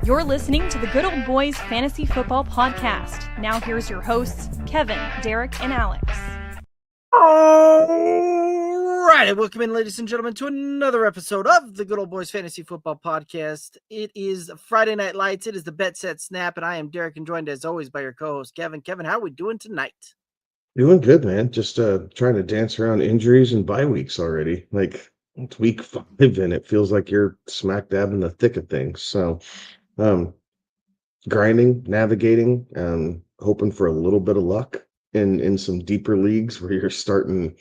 You're listening to the Good Old Boys Fantasy Football Podcast. Now here's your hosts, Kevin, Derek, and Alex. All right, and welcome in, ladies and gentlemen, to another episode of the Good Old Boys Fantasy Football Podcast. It is Friday Night Lights. It is the Bet Set Snap, and I am Derek, and joined as always by your co-host, Kevin. Kevin, how are we doing tonight? Doing good, man. Just trying to dance around injuries and bye weeks already. Like, it's week 5 and it feels like you're smack dab in the thick of things. So grinding, navigating, hoping for a little bit of luck in some deeper leagues where you're starting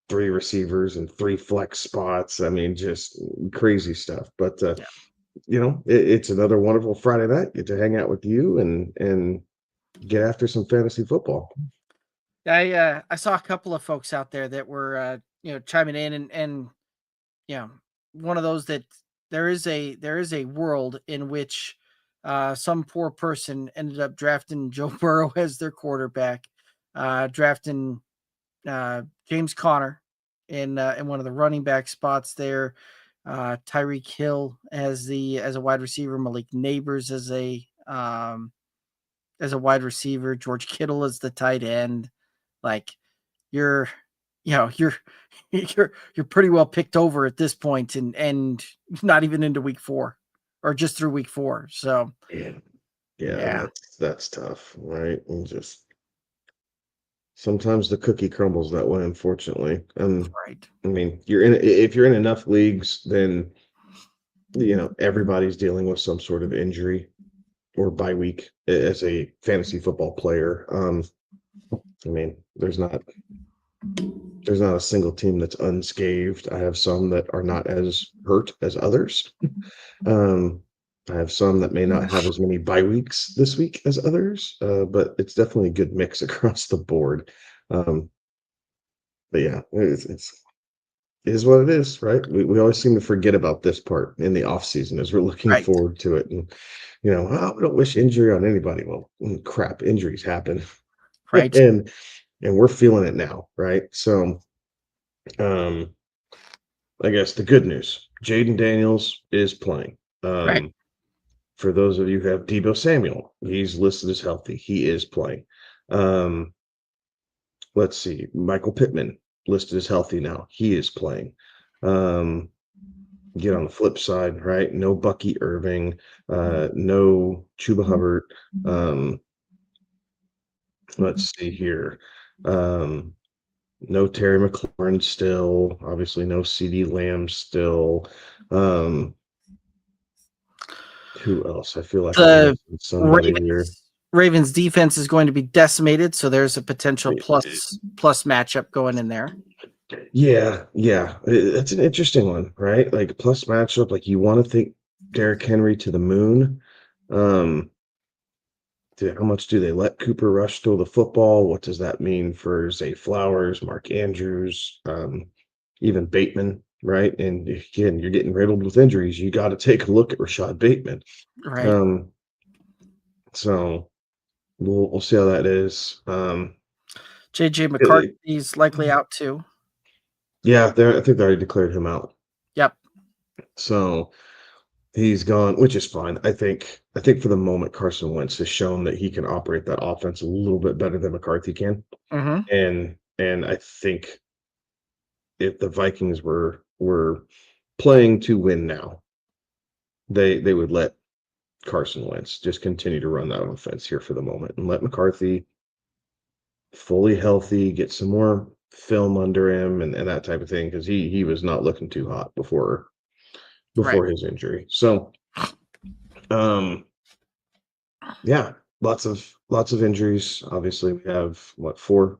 3 receivers and 3 flex spots. I mean, just crazy stuff. But it's another wonderful Friday night. Get to hang out with you and get after some fantasy football. I saw a couple of folks out there that were chiming in and one of those that there is a world in which some poor person ended up drafting Joe Burrow as their quarterback, drafting James Conner in one of the running back spots there, Tyreek Hill as a wide receiver, Malik Neighbors as a wide receiver, George Kittle as the tight end. Like you're pretty well picked over at this point, and not even into week 4 or just through week 4. So yeah. That's tough, right? And just sometimes the cookie crumbles that way, unfortunately. Right. I mean, if you're in enough leagues, then everybody's dealing with some sort of injury or bye week as a fantasy football player. I mean, there's not a single team that's unscathed. I have some that are not as hurt as others. I have some that may not have as many bye weeks this week as others, but it's definitely a good mix across the board. But yeah, it is what it is, right? We always seem to forget about this part in the off season as we're looking forward to it. And, we don't wish injury on anybody. Well, crap, injuries happen. Right. And we're feeling it now, right? So, I guess the good news, Jaden Daniels is playing. Right. For those of you who have Deebo Samuel, he's listed as healthy. He is playing. Let's see, Michael Pittman listed as healthy now. He is playing. Get on the flip side, right? No Bucky Irving, no Chuba Hubbard. Let's see here. No Terry McLaurin still. Obviously, no CD Lamb still. Who else? I feel like the somebody here. Ravens defense is going to be decimated, so there's a potential plus matchup going in there. Yeah. It's an interesting one, right? Like plus matchup, like you want to think Derrick Henry to the moon. How much do they let Cooper Rush throw the football? What does that mean for Zay Flowers, Mark Andrews, even Bateman, right? And again, you're getting riddled with injuries. You got to take a look at Rashad Bateman. Right. So we'll see how that is. JJ McCarthy's likely out too. Yeah, I think they already declared him out. Yep. So he's gone, which is fine. I think for the moment, Carson Wentz has shown that he can operate that offense a little bit better than McCarthy can. Mm-hmm. And I think if the Vikings were playing to win now, they would let Carson Wentz just continue to run that offense here for the moment and let McCarthy fully healthy, get some more film under him and that type of thing, because he was not looking too hot before his injury. So yeah, lots of injuries. Obviously we have four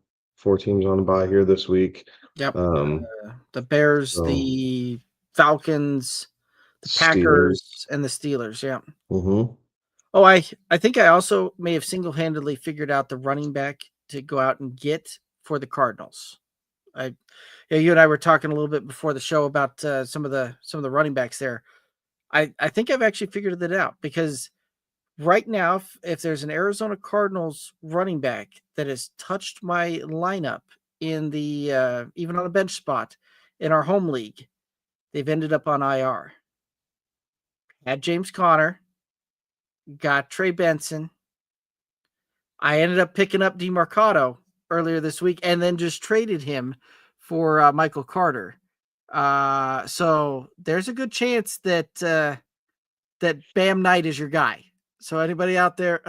teams on a bye here this week. Yep. The Bears, the Falcons, the Packers, and the Steelers. Yeah. Mm-hmm. Oh, I think I also may have single-handedly figured out the running back to go out and get for the Cardinals. You and I were talking a little bit before the show about some of the running backs there. I think I've actually figured that out, because right now, if there's an Arizona Cardinals running back that has touched my lineup in the even on a bench spot in our home league, they've ended up on IR. Had James Conner, got Trey Benson. I ended up picking up DeMarcado earlier this week and then just traded him for Michael Carter. So there's a good chance that that Bam Knight is your guy. So anybody out there,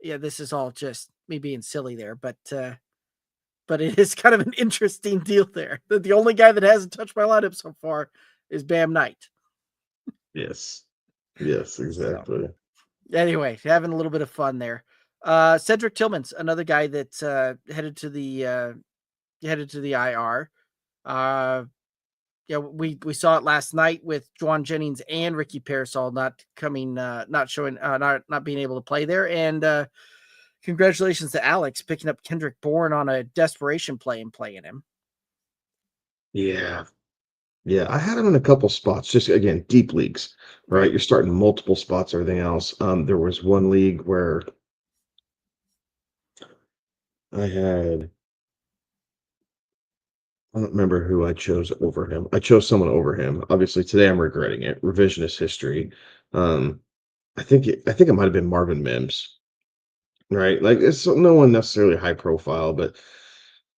yeah, this is all just me being silly there, but it is kind of an interesting deal there. That the only guy that hasn't touched my lineup so far is Bam Knight. Yes, exactly. So, anyway, having a little bit of fun there. Cedric Tillman's another guy that's headed to the IR. Yeah, we saw it last night with Juwan Jennings and Ricky Parasol not coming, not being able to play there. And congratulations to Alex picking up Kendrick Bourne on a desperation play and playing him. Yeah. I had him in a couple spots, just again, deep leagues, right? You're starting multiple spots, everything else. There was one league where I don't remember who I chose over him. I chose someone over him. Obviously, today I'm regretting it. Revisionist history. I think it might have been Marvin Mims, right? Like it's no one necessarily high profile, but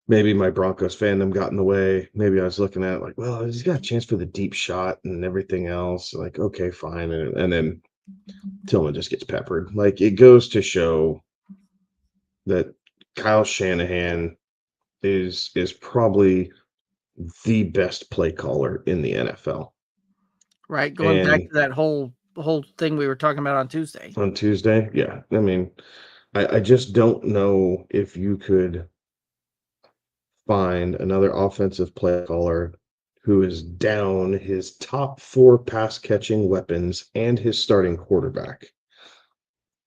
maybe my Broncos fandom got in the way. Maybe I was looking at it like, well, he's got a chance for the deep shot and everything else. Like, okay, fine. And then Tillman just gets peppered. Like it goes to show that Kyle Shanahan is probably the best play caller in the NFL. Right, going back to that whole thing we were talking about on Tuesday. On Tuesday, yeah. I mean, I just don't know if you could find another offensive play caller who is down his top 4 pass catching weapons and his starting quarterback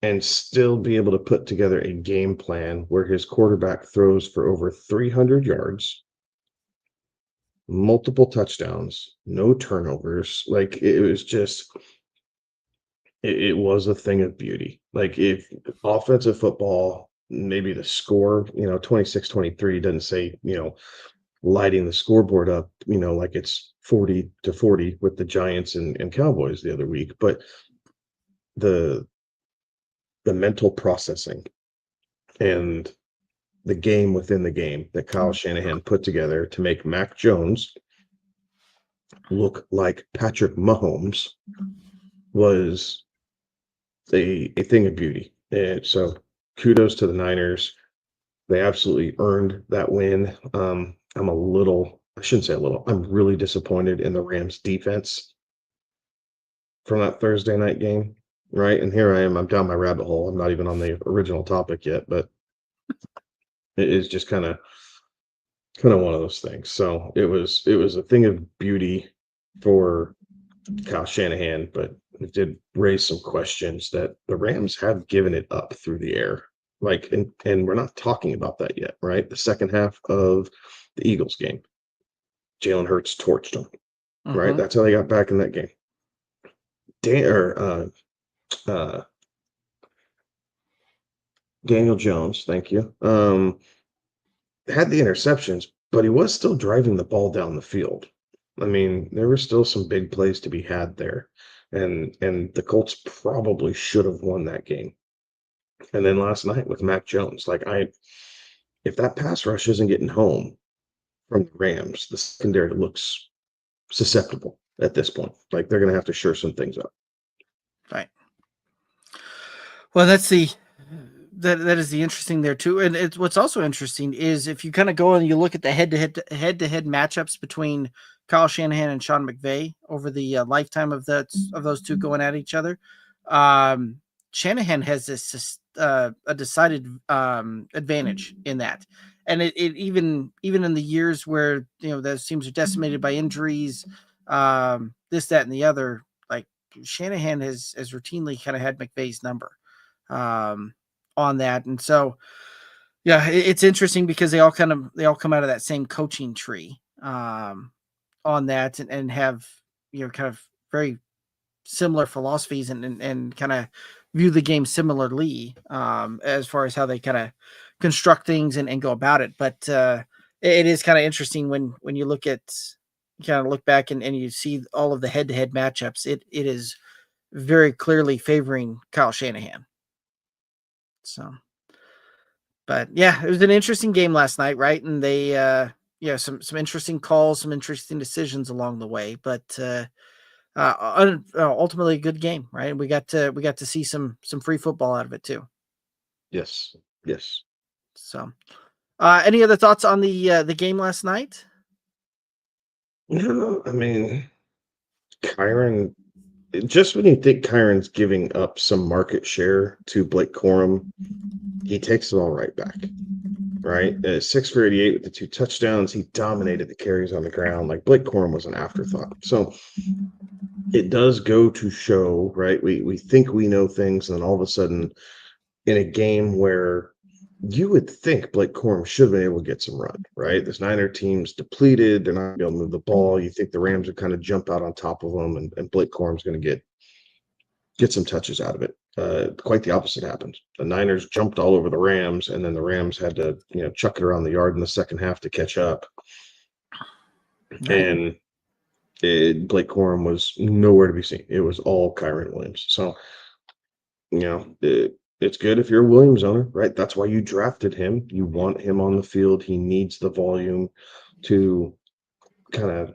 and still be able to put together a game plan where his quarterback throws for over 300 yards, multiple touchdowns, no turnovers. Like it was just, it was a thing of beauty. Like if offensive football, maybe the score, 26-23 doesn't say, lighting the scoreboard up, like it's 40-40 with the Giants and Cowboys the other week, but the mental processing and the game within the game that Kyle Shanahan put together to make Mac Jones look like Patrick Mahomes was a thing of beauty. And so kudos to the Niners. They absolutely earned that win. I shouldn't say a little, I'm really disappointed in the Rams defense from that Thursday night game. Right. And here I am, I'm down my rabbit hole. I'm not even on the original topic yet, but it is just kind of one of those things. So it was a thing of beauty for Kyle Shanahan, but it did raise some questions that the Rams have given it up through the air. Like, and we're not talking about that yet, right? The second half of the Eagles game, Jalen Hurts torched them, right? That's how they got back in that game. Daniel Jones, thank you, had the interceptions, but he was still driving the ball down the field. I mean, there were still some big plays to be had there, and the Colts probably should have won that game. And then last night with Mac Jones, if that pass rush isn't getting home from the Rams, the secondary looks susceptible at this point. Like they're going to have to shore some things up. Right. Well, that is the interesting there too. And it's what's also interesting is if you kind of go and you look at the head-to-head matchups between Kyle Shanahan and Sean McVay over the lifetime of those two going at each other. Shanahan has this a decided advantage in that, and it even in the years where those teams are decimated by injuries, this, that, and the other. Like Shanahan has routinely kind of had McVay's number on that, and so yeah, it's interesting because they all come out of that same coaching tree on that, and have kind of very similar philosophies and kind of view the game similarly as far as how they kind of construct things and go about it. But it is kind of interesting when you look back and you see all of the head-to-head matchups. It is very clearly favoring Kyle Shanahan. So, but yeah, it was an interesting game last night, right? And they, some interesting calls, some interesting decisions along the way, but ultimately a good game, right? We got to see some free football out of it too. Yes. Yes. So, any other thoughts on the game last night? No, I mean, Kyron, just when you think Kyron's giving up some market share to Blake Corum, he takes it all right back. Right? 6 for 88 with the 2 touchdowns. He dominated the carries on the ground. Like Blake Corum was an afterthought. So it does go to show, right? We think we know things, and then all of a sudden, in a game where you would think Blake Corum should have been able to get some run, right? This Niner team's depleted. They're not going to be able to move the ball. You think the Rams would kind of jump out on top of them, and Blake Corum's going to get some touches out of it. Quite the opposite happened. The Niners jumped all over the Rams, and then the Rams had to, chuck it around the yard in the second half to catch up. And Blake Corum was nowhere to be seen. It was all Kyron Williams. So, it's good if you're a Williams owner, right? That's why you drafted him. You want him on the field. He needs the volume to kind of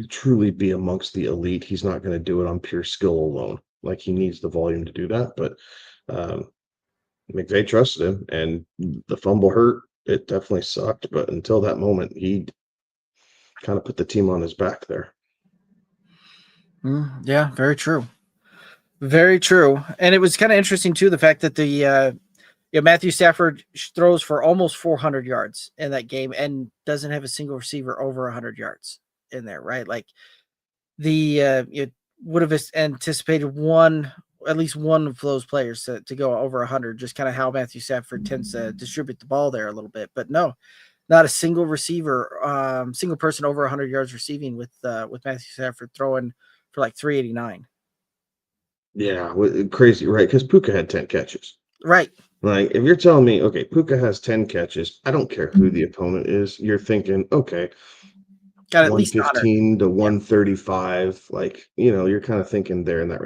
truly be amongst the elite. He's not going to do it on pure skill alone. Like, he needs the volume to do that. But McVay trusted him, and the fumble hurt. It definitely sucked. But until that moment, he kind of put the team on his back there. Yeah, very true. Very true. And it was kind of interesting, too, the fact that the Matthew Stafford throws for almost 400 yards in that game and doesn't have a single receiver over 100 yards in there, right? Like, it would have anticipated at least one of those players to go over 100, just kind of how Matthew Stafford tends to distribute the ball there a little bit. But no, not a single receiver, single person over 100 yards receiving with Matthew Stafford throwing for like 389. Yeah, crazy, right? Because Puka had 10 catches. Right. Like, if you're telling me, okay, Puka has 10 catches, I don't care who the opponent is. You're thinking, okay, got at least 115 to 135. Like, you're kind of thinking there in that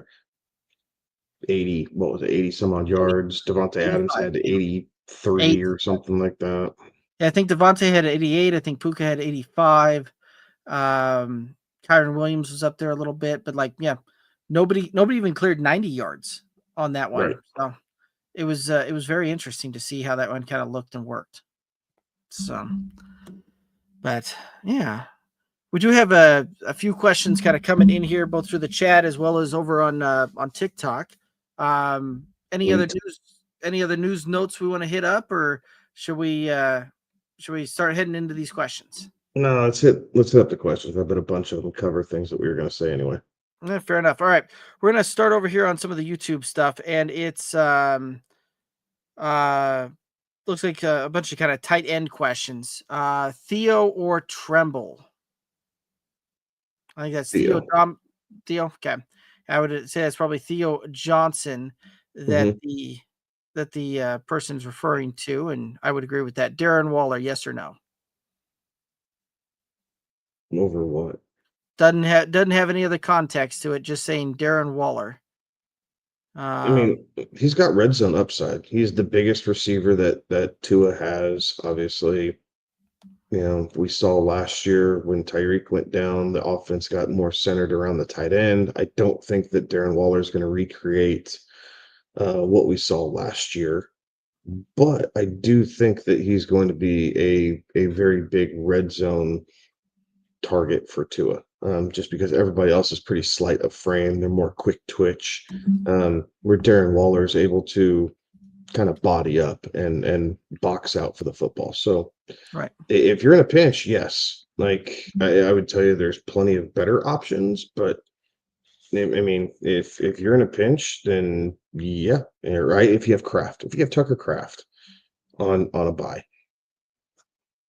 80, what was it, 80 some odd yards. Devontae Adams had 83 or something like that. Yeah, I think Devontae had 88. I think Puka had 85. Kyron Williams was up there a little bit, but nobody even cleared 90 yards on that one. Right. So it was very interesting to see how that one kind of looked and worked. So, but yeah, we do have a few questions kind of coming in here, both through the chat as well as over on TikTok. Any other news notes we want to hit up, or should we start heading into these questions? No, let's hit up the questions. I bet a bunch of them cover things that we were going to say anyway. Yeah, fair enough. All right, we're going to start over here on some of the YouTube stuff, and it's looks like a bunch of kind of tight end questions. Theo or Tremble? I think that's Theo. Theo. Okay, I would say that's probably Theo Johnson that the person's referring to, and I would agree with that. Darren Waller, yes or no? Over what? Doesn't have any other context to it. Just saying Darren Waller. I mean, he's got red zone upside. He's the biggest receiver that Tua has. Obviously, we saw last year when Tyreek went down, the offense got more centered around the tight end. I don't think that Darren Waller is going to recreate what we saw last year, but I do think that he's going to be a very big red zone target for Tua, just because everybody else is pretty slight of frame. They're more quick twitch, where Darren Waller is able to kind of body up and box out for the football. So right, if you're in a pinch, yes, like I would tell you there's plenty of better options, but I mean, if you're in a pinch, then yeah, right. If you have Tucker Kraft on a bye,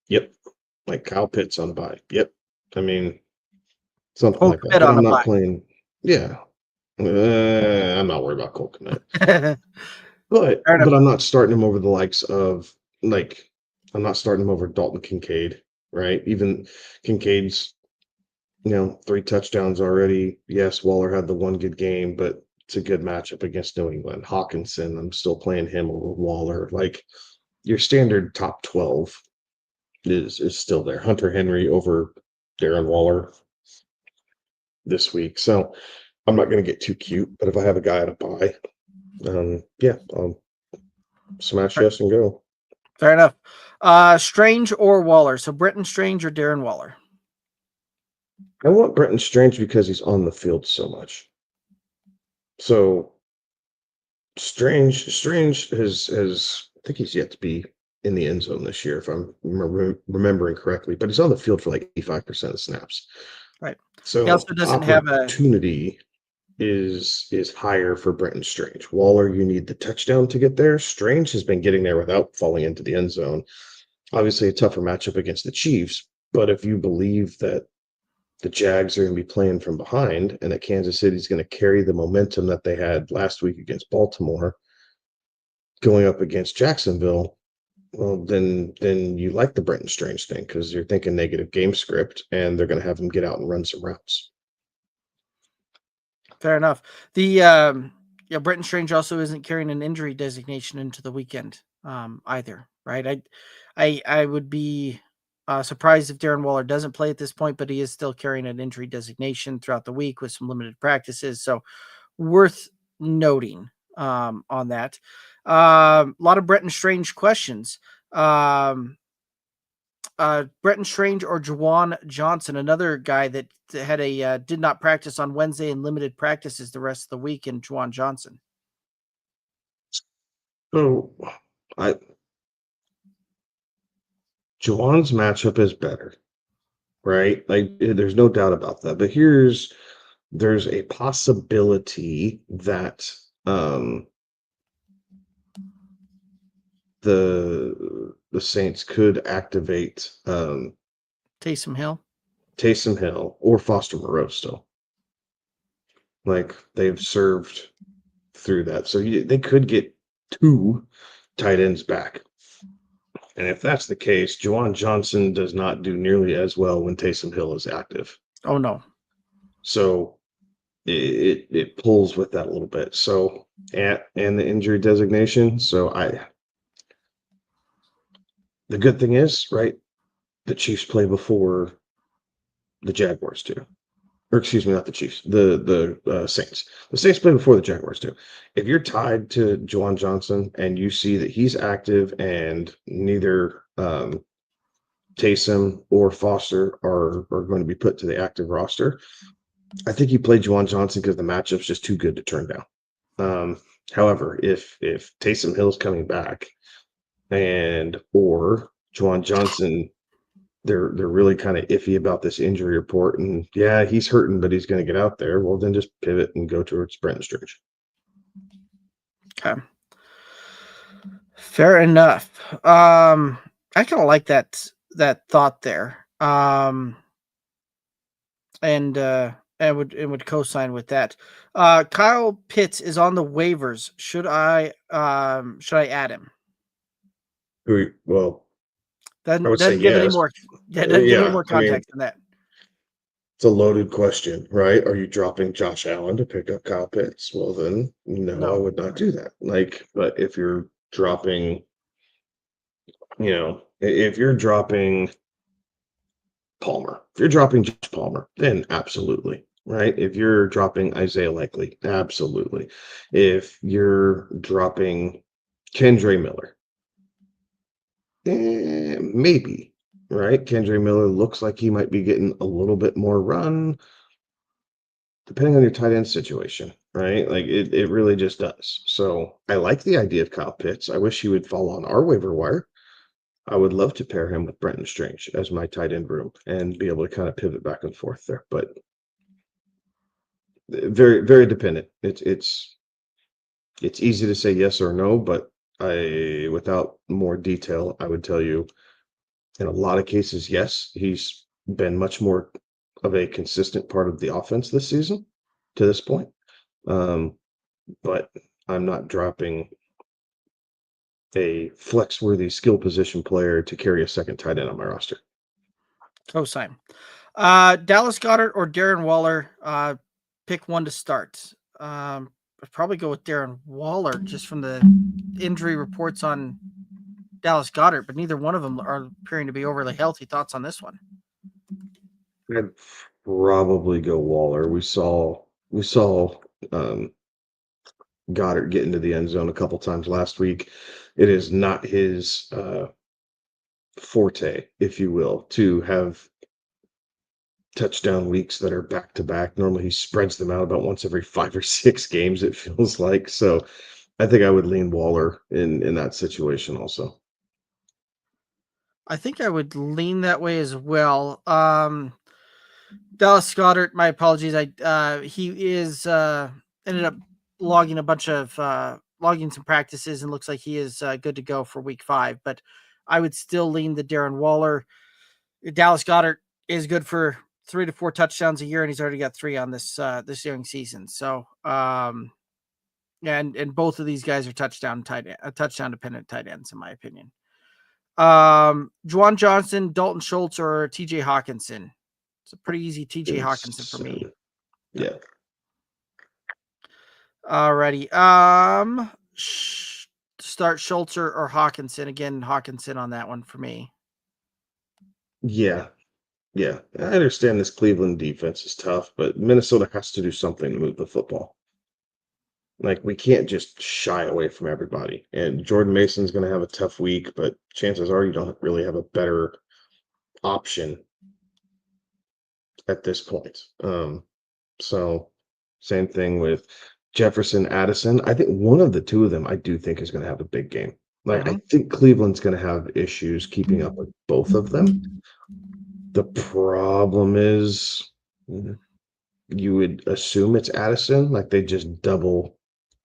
yep, like Kyle Pitts on a bye, yep. I mean, something like that. But I'm not playing. Yeah, I'm not worried about Cole Kmet. But I'm not starting him over the likes of I'm not starting him over Dalton Kincaid, right? Even Kincaid's 3 touchdowns already. Yes, Waller had the one good game, but it's a good matchup against New England. Hawkinson, I'm still playing him over Waller. Like your standard top 12 is still there. Hunter Henry over Darren Waller this week. So I'm not going to get too cute, but if I have a guy at a buy, yeah, I'll smash yes and go. Fair enough. Strange or Waller? So Brenton Strange or Darren Waller? I want Brenton Strange because he's on the field so much. So Strange has I think he's yet to be in the end zone this year, if I'm remembering correctly, but he's on the field for like 85% of snaps. Right. So He also doesn't have a opportunity is higher for Brenton Strange. Waller, you need the touchdown to get there. Strange has been getting there without falling into the end zone. Obviously, a tougher matchup against the Chiefs, but if you believe that the Jags are going to be playing from behind and that Kansas City is going to carry the momentum that they had last week against Baltimore going up against Jacksonville, well, then you like the Brenton Strange thing because you're thinking negative game script and they're going to have him get out and run some routes. Fair enough. The Brenton Strange also isn't carrying an injury designation into the weekend either, right? I would be surprised if Darren Waller doesn't play at this point, but he is still carrying an injury designation throughout the week with some limited practices. So worth noting on that. A lot of Brenton Strange questions. Brenton Strange or Juwan Johnson, another guy that had a did not practice on Wednesday and limited practices the rest of the week, in Juwan Johnson. So Juwan's matchup is better, right? Like there's no doubt about that. But there's a possibility that the Saints could activate Taysom Hill or Foster Moreau still. Like they've served through that. So they could get 2 tight ends back. And if that's the case, Juwan Johnson does not do nearly as well when Taysom Hill is active. Oh, no. So it pulls with that a little bit. So and the injury designation. So the good thing is, right, the Chiefs play before the Jaguars do. Or excuse me, not the Chiefs, the Saints. The Saints play before the Jaguars do. If you're tied to Juwan Johnson and you see that he's active and neither Taysom or Foster are going to be put to the active roster, I think you play Juwan Johnson because the matchup's just too good to turn down. However, if Taysom Hill's coming back or Juwan Johnson, they're really kind of iffy about this injury report, and yeah, he's hurting, but he's going to get out there. Well, then just pivot and go towards Brenton Strange. Okay, fair enough. I kind of like that thought there, and would co-sign with that. Kyle Pitts is on the waivers. Should I add him? Well, Doesn't I would say give yes. any more. Doesn't give any more context than that. It's a loaded question, right? Are you dropping Josh Allen to pick up Kyle Pitts? Well, then no, I would not do that. But if you're dropping, if you're dropping Palmer, if you're dropping Josh Palmer, then absolutely, right? If you're dropping Isaiah Likely, absolutely. If you're dropping Kendre Miller, maybe, right? Kendre Miller looks like he might be getting a little bit more run, depending on your tight end situation, right? Like it really just does. So I like the idea of Kyle Pitts. I wish he would fall on our waiver wire. I would love to pair him with Brenton Strange as my tight end room and be able to kind of pivot back and forth there. But very, very dependent. It's easy to say yes or no, but without more detail, I would tell you in a lot of cases, yes, he's been much more of a consistent part of the offense this season to this point. But I'm not dropping a flex-worthy skill position player to carry a second tight end on my roster. Co-sign. Dallas Goedert or Darren Waller, pick one to start. I'd probably go with Darren Waller just from the injury reports on Dallas Goedert, but neither one of them are appearing to be overly healthy. Thoughts on this one? I'd probably go Waller. We saw Goddard get into the end zone a couple times last week. It is not his forte, if you will, to have touchdown weeks that are back to back. Normally he spreads them out about once every 5 or 6 games, it feels like. So I think I would lean Waller in that situation also. I think I would lean that way as well. Dallas Goedert, my apologies. He is ended up logging some practices and looks like he is good to go for week 5. But I would still lean the Darren Waller. Dallas Goedert is good for 3 to 4 touchdowns a year, and he's already got 3 on this young season. So and both of these guys are touchdown dependent tight ends, in my opinion. Juwan Johnson, Dalton Schultz, or TJ Hawkinson. It's a pretty easy TJ Hawkinson for me. Yeah. Alrighty. Start Schultz or Hawkinson. Again, Hawkinson on that one for me. Yeah. Yeah. I understand this Cleveland defense is tough, but Minnesota has to do something to move the football. Like, we can't just shy away from everybody. And Jordan Mason's going to have a tough week, but chances are you don't really have a better option at this point. So same thing with Jefferson, Addison. I think one of the two of them I do think is going to have a big game. Like, I think Cleveland's going to have issues keeping up with both of them. The problem is you would assume it's Addison, like they just double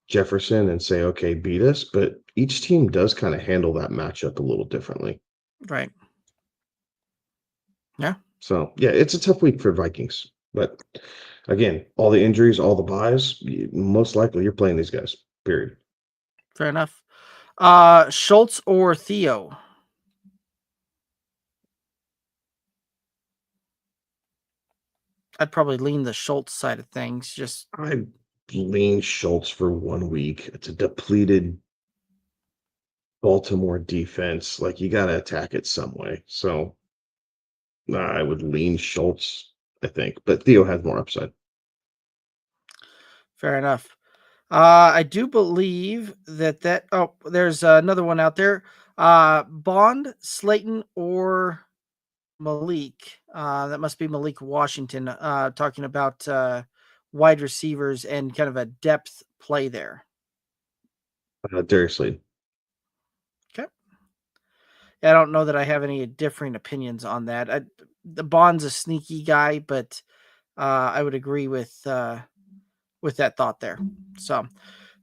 Jefferson and say, okay, beat us. But each team does kind of handle that matchup a little differently. Right. Yeah. So, yeah, it's a tough week for Vikings. But again, all the injuries, all the buys, most likely you're playing these guys, period. Fair enough. Schultz or Theo? I'd probably lean the Schultz side of things. I lean Schultz for 1 week. It's a depleted Baltimore defense. Like, you got to attack it some way. So I would lean Schultz, I think. But Theo has more upside. Fair enough. I do believe that. Oh, there's another one out there. Bond, Slayton, or Malik. That must be Malik Washington. Talking about wide receivers and kind of a depth play there. Darius Slade. Okay. I don't know that I have any differing opinions on that. The Bond's a sneaky guy, but I would agree with that thought there. So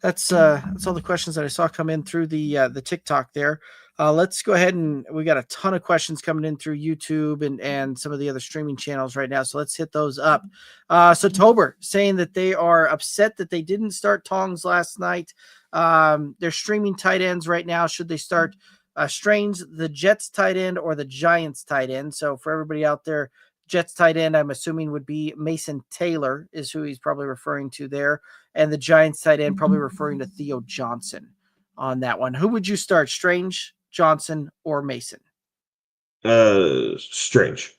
that's all the questions that I saw come in through the TikTok there. Let's go ahead, and we got a ton of questions coming in through YouTube and some of the other streaming channels right now. So let's hit those up. So Tober saying that they are upset that they didn't start Tongs last night. They're streaming tight ends right now. Should they start Strange, the Jets tight end, or the Giants tight end? So for everybody out there, Jets tight end, I'm assuming, would be Mason Taylor is who he's probably referring to there. And the Giants tight end probably referring to Theo Johnson on that one. Who would you start, Strange, Johnson, or Mason? Strange,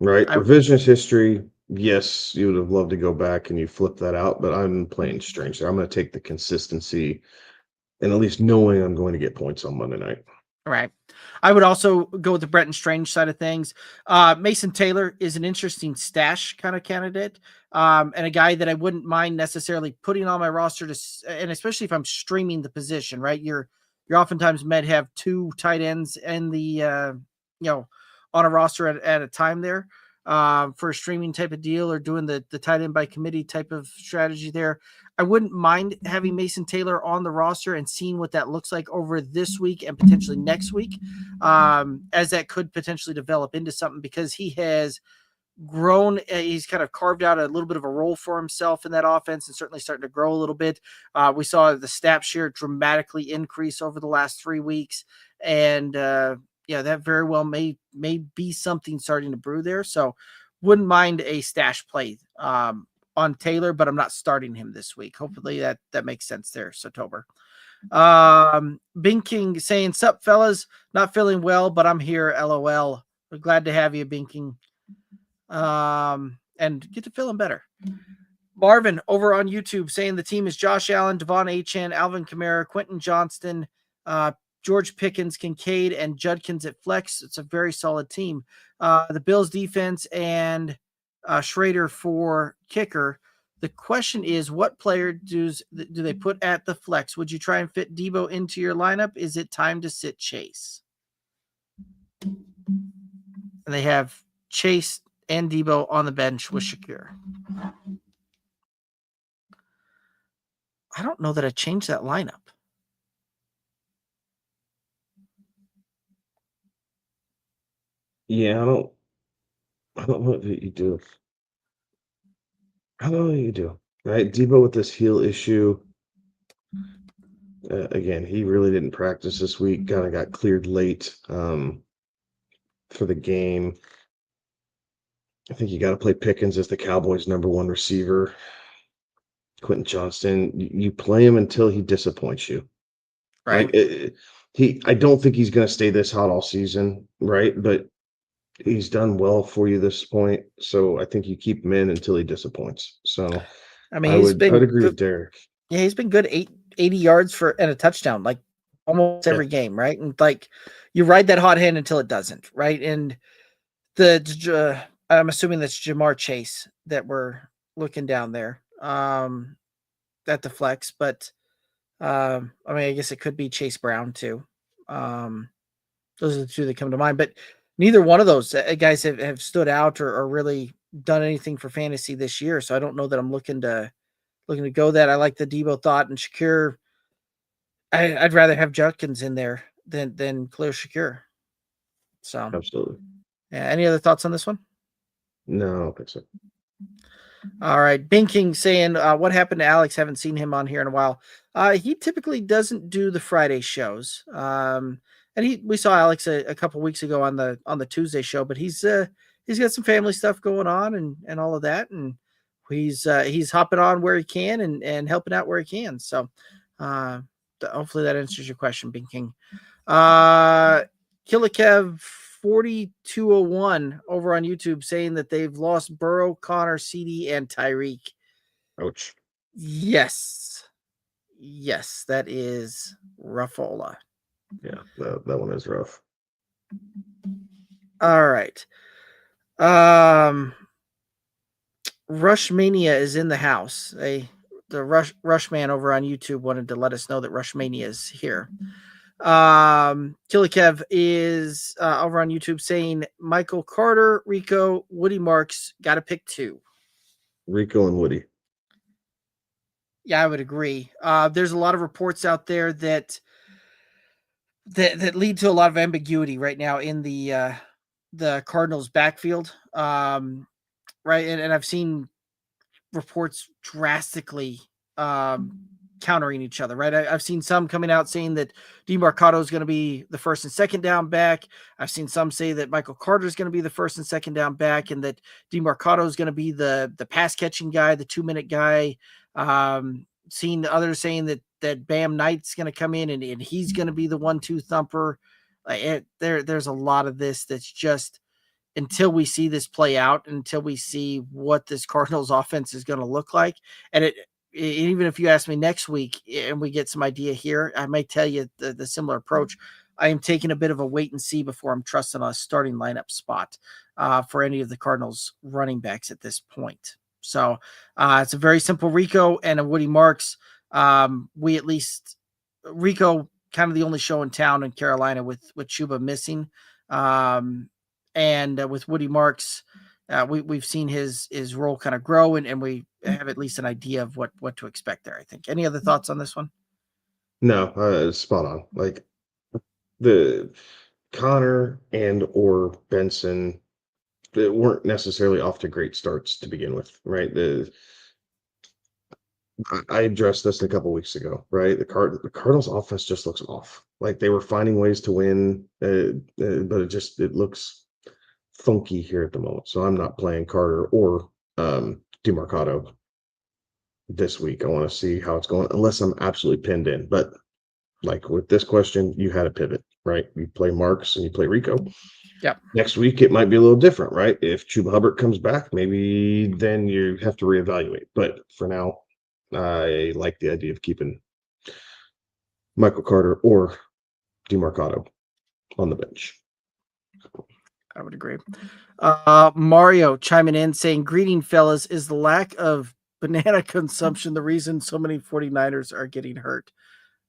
right? Revisionist history. Yes, you would have loved to go back and you flip that out, but I'm playing Strange there. I'm going to take the consistency and at least knowing I'm going to get points on Monday night. Right. I would also go with the Bretton Strange side of things. Mason Taylor is an interesting stash kind of candidate, and a guy that I wouldn't mind necessarily putting on my roster and especially if I'm streaming the position, right? You're oftentimes might have 2 tight ends in the on a roster at a time there for a streaming type of deal or doing the tight end by committee type of strategy there. I wouldn't mind having Mason Taylor on the roster and seeing what that looks like over this week and potentially next week, as that could potentially develop into something because he has grown. He's kind of carved out a little bit of a role for himself in that offense and certainly starting to grow a little bit. We saw the snap share dramatically increase over the last 3 weeks. And that very well may be something starting to brew there. So wouldn't mind a stash play on Taylor, but I'm not starting him this week. Hopefully that makes sense there, Sotober. Binking saying, "Sup, fellas? Not feeling well, but I'm here. LOL. We're glad to have you, Binking. And get to feeling better." Marvin over on YouTube saying the team is Josh Allen, Devon Achane, Alvin Kamara, Quentin Johnston, George Pickens, Kincaid, and Judkins at flex. It's a very solid team. The Bills defense and Schrader for kicker. The question is, what player do they put at the flex? Would you try and fit Debo into your lineup? Is it time to sit Chase? And they have Chase and Debo on the bench with Shakir. I don't know that I changed that lineup. Yeah, I don't know what you do. I don't know what you do. Right, Debo with this heel issue. Again, he really didn't practice this week. Kind of got cleared late for the game. I think you got to play Pickens as the Cowboys' number one receiver. Quentin Johnston, you play him until he disappoints you. Right. I don't think he's going to stay this hot all season, right? But he's done well for you this point, so I think you keep him in until he disappoints. So I mean, I would agree good with Derek. Yeah, he's been good, 80 yards and a touchdown, like almost every game, right? And like you ride that hot hand until it doesn't, right? And I'm assuming that's Jamar Chase that we're looking down there at the flex, but I mean, I guess it could be Chase Brown too. Those are the two that come to mind, but neither one of those guys have stood out or really done anything for fantasy this year. So I don't know that I'm looking to go that. I like the Debo thought and Shakir. I'd rather have Judkins in there than Khalil Shakir. So Absolutely. Yeah. Any other thoughts on this one? No, I don't think so. All right. Binking saying, what happened to Alex? Haven't seen him on here in a while. He typically doesn't do the Friday shows. And we saw Alex a couple weeks ago on the Tuesday show, but he's got some family stuff going on and all of that. And he's hopping on where he can and helping out where he can. So hopefully that answers your question, Binking. Killikev 4201 over on YouTube saying that they've lost Burrow, Connor, CD, and Tyreek. Ouch. Yes, that is roughola. Yeah, that one is rough. All right. Rushmania is in the house. The Rush man over on YouTube wanted to let us know that Rushmania is here. Killikev is over on YouTube saying Michael Carter, Rico, Woody Marks, got to pick two. Rico and Woody. Yeah, I would agree. There's a lot of reports out there that lead to a lot of ambiguity right now in the Cardinals backfield. Right. And I've seen reports drastically countering each other, right? I've seen some coming out saying that DeMarcado is going to be the first and second down back. I've seen some say that Michael Carter is going to be the first and second down back, and that DeMarcado is going to be the pass catching guy, the 2-minute guy. Seen others saying that Bam Knight's going to come in and he's going to be the 1-2 thumper. There's a lot of this that's just, until we see this play out, until we see what this Cardinals offense is going to look like. And even if you ask me next week and we get some idea here, I may tell you the similar approach. I am taking a bit of a wait and see before I'm trusting a starting lineup spot for any of the Cardinals running backs at this point. So it's a very simple Rico and a Woody Marks. Rico kind of the only show in town in Carolina with Chuba missing. And with Woody Marks, we've seen his role kind of grow, and we have at least an idea of what to expect there, I think. Any other thoughts on this one? No, spot on. Like the Connor and or Benson, they weren't necessarily off to great starts to begin with, right? I addressed this a couple weeks ago, right? The Cardinals offense just looks off. Like they were finding ways to win, but it looks funky here at the moment. So I'm not playing Carter or DeMarcado this week. I want to see how it's going, unless I'm absolutely pinned in. But like with this question, you had a pivot, right? You play Marks and you play Rico. Yep. Next week, it might be a little different, right? If Chuba Hubbard comes back, maybe then you have to reevaluate. But for now, I like the idea of keeping Michael Carter or DeMarcado on the bench. I would agree. Mario chiming in saying, "Greeting, fellas. Is the lack of banana consumption the reason so many 49ers are getting hurt?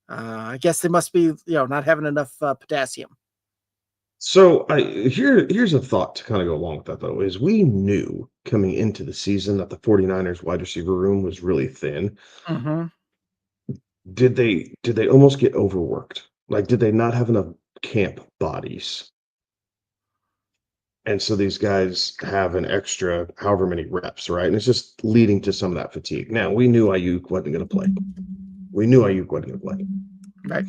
I guess they must be, not having enough potassium." So here's a thought to kind of go along with that, though, is we knew coming into the season that the 49ers wide receiver room was really thin. Mm-hmm. Did they almost get overworked? Like, did they not have enough camp bodies? And so these guys have an extra however many reps, right? And it's just leading to some of that fatigue. Now, we knew Ayuk wasn't going to play. Right.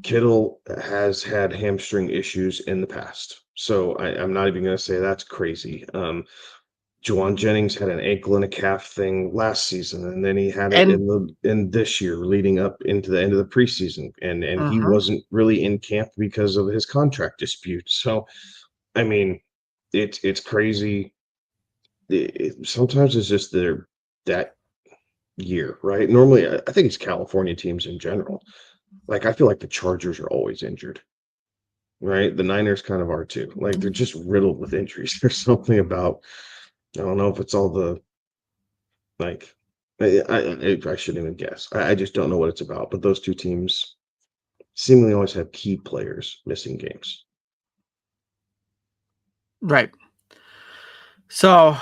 Kittle has had hamstring issues in the past. So I'm not even going to say that's crazy. Juwan Jennings had an ankle and a calf thing last season, and then he had it in this year, leading up into the end of the preseason, and he wasn't really in camp because of his contract dispute. So, I mean, it's crazy. Sometimes it's just that year, right? Normally, I think it's California teams in general. Like, I feel like the Chargers are always injured, right? The Niners kind of are too. Like, they're just riddled with injuries. There's something about, I don't know if it's all the, like, I shouldn't even guess. I just don't know what it's about. But those two teams seemingly always have key players missing games. Right. So,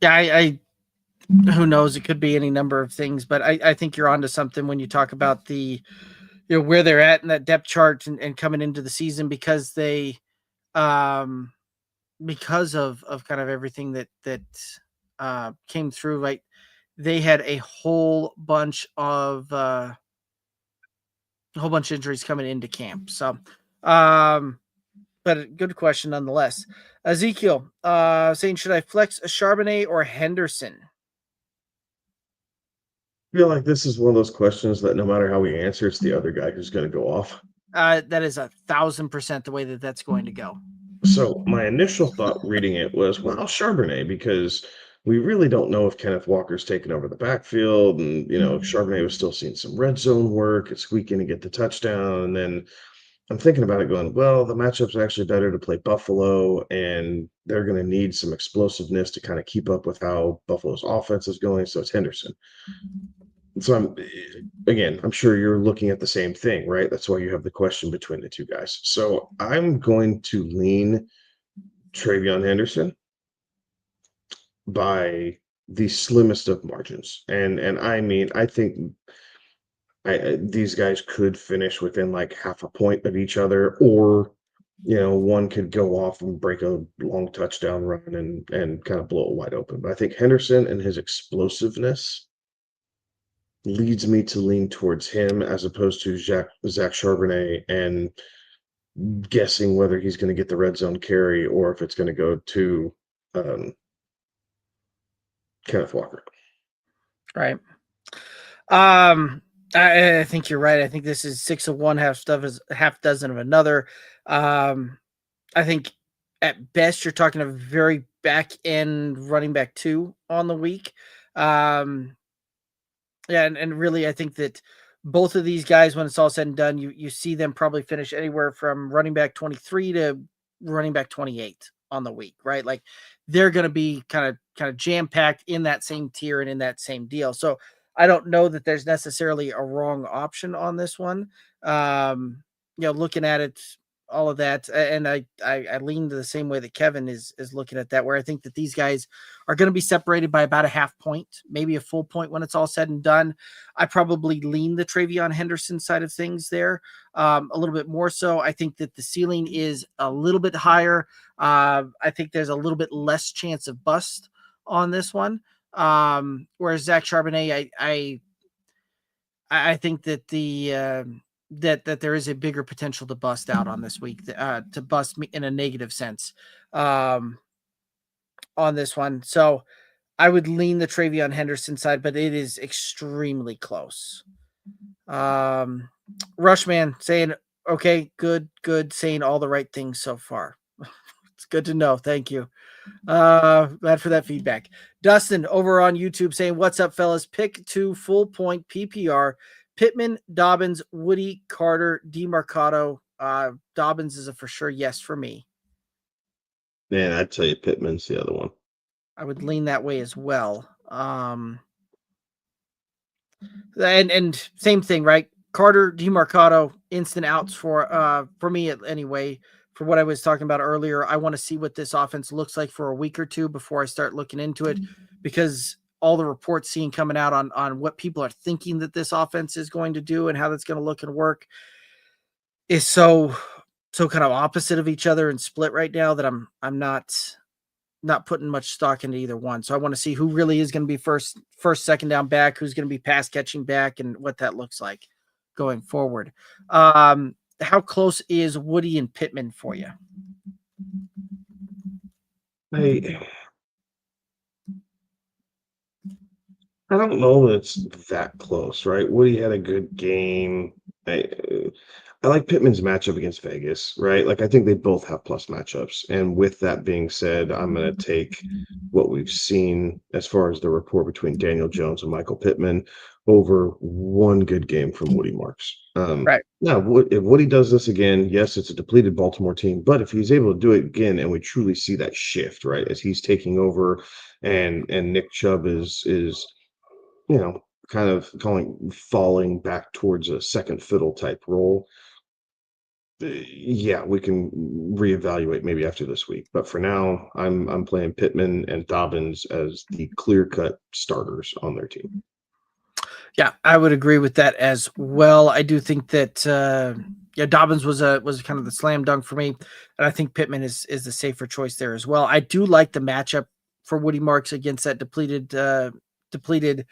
yeah, I who knows? It could be any number of things, but I think you're onto something when you talk about the, where they're at in that depth chart and coming into the season, because they, because of kind of everything that came through, right? They had a whole bunch of injuries coming into camp. So, but a good question nonetheless. Ezekiel saying, should I flex a Charbonnet or Henderson? I feel like this is one of those questions that no matter how we answer, it's the other guy who's going to go off. That is 1,000% the way that's going to go. So my initial thought reading it was, well, Charbonnet, because we really don't know if Kenneth Walker's taken over the backfield, and Charbonnet was still seeing some red zone work, it's squeaking to get the touchdown, and then I'm thinking about it going, well, the matchup's actually better to play Buffalo, and they're going to need some explosiveness to kind of keep up with how Buffalo's offense is going, so it's Henderson. So I'm sure you're looking at the same thing, right? That's why you have the question between the two guys. So I'm going to lean Travion Henderson by the slimmest of margins. And I mean, I think these guys could finish within like half a point of each other, or one could go off and break a long touchdown run and kind of blow it wide open. But I think Henderson and his explosiveness leads me to lean towards him as opposed to Zach Charbonnet and guessing whether he's going to get the red zone carry or if it's going to go to Kenneth Walker. Right. I think you're right. I think this is 6 of one, half dozen of another. I think at best you're talking a very back end running back 2 on the week. Yeah, and really, I think that both of these guys, when it's all said and done, you see them probably finish anywhere from running back 23 to running back 28 on the week, right? Like they're going to be kind of jam packed in that same tier and in that same deal. So I don't know that there's necessarily a wrong option on this one. Looking at it, all of that, and I lean to the same way that Kevin is looking at that, where I think that these guys are going to be separated by about a half point, maybe a full point when it's all said and done. I probably lean the Travion Henderson side of things there a little bit more so. I think that the ceiling is a little bit higher. I think there's a little bit less chance of bust on this one. Whereas Zach Charbonnet, I think that that there is a bigger potential to bust out on this week, to bust me in a negative sense on this one. So I would lean the Travion Henderson side, but it is extremely close. Rushman saying, okay, good, saying all the right things so far. It's good to know. Thank you. Glad for that feedback. Dustin over on YouTube saying, what's up, fellas? Pick 2 full point PPR. Pittman, Dobbins, Woody, Carter, DeMarcado. Dobbins is a for sure yes for me. Man, I'd tell you Pittman's the other one. I would lean that way as well. And same thing, right? Carter, DeMarcado, instant outs for me anyway. For what I was talking about earlier, I want to see what this offense looks like for a week or two before I start looking into it, because all the reports seen coming out on what people are thinking that this offense is going to do and how that's going to look and work is so kind of opposite of each other and split right now that I'm not putting much stock into either one. So I want to see who really is going to be first, second down back, who's going to be pass catching back, and what that looks like going forward. How close is Woody and Pittman for you? I don't know that it's that close, right? Woody had a good game. I like Pittman's matchup against Vegas, right? Like, I think they both have plus matchups. And with that being said, I'm going to take what we've seen as far as the rapport between Daniel Jones and Michael Pittman over one good game from Woody Marks. Right. Now, if Woody does this again, yes, it's a depleted Baltimore team, but if he's able to do it again and we truly see that shift, right, as he's taking over and Nick Chubb is kind of falling back towards a second fiddle type role. Yeah, we can reevaluate maybe after this week. But for now, I'm playing Pittman and Dobbins as the clear-cut starters on their team. Yeah, I would agree with that as well. I do think that Dobbins was kind of the slam dunk for me, and I think Pittman is the safer choice there as well. I do like the matchup for Woody Marks against that depleted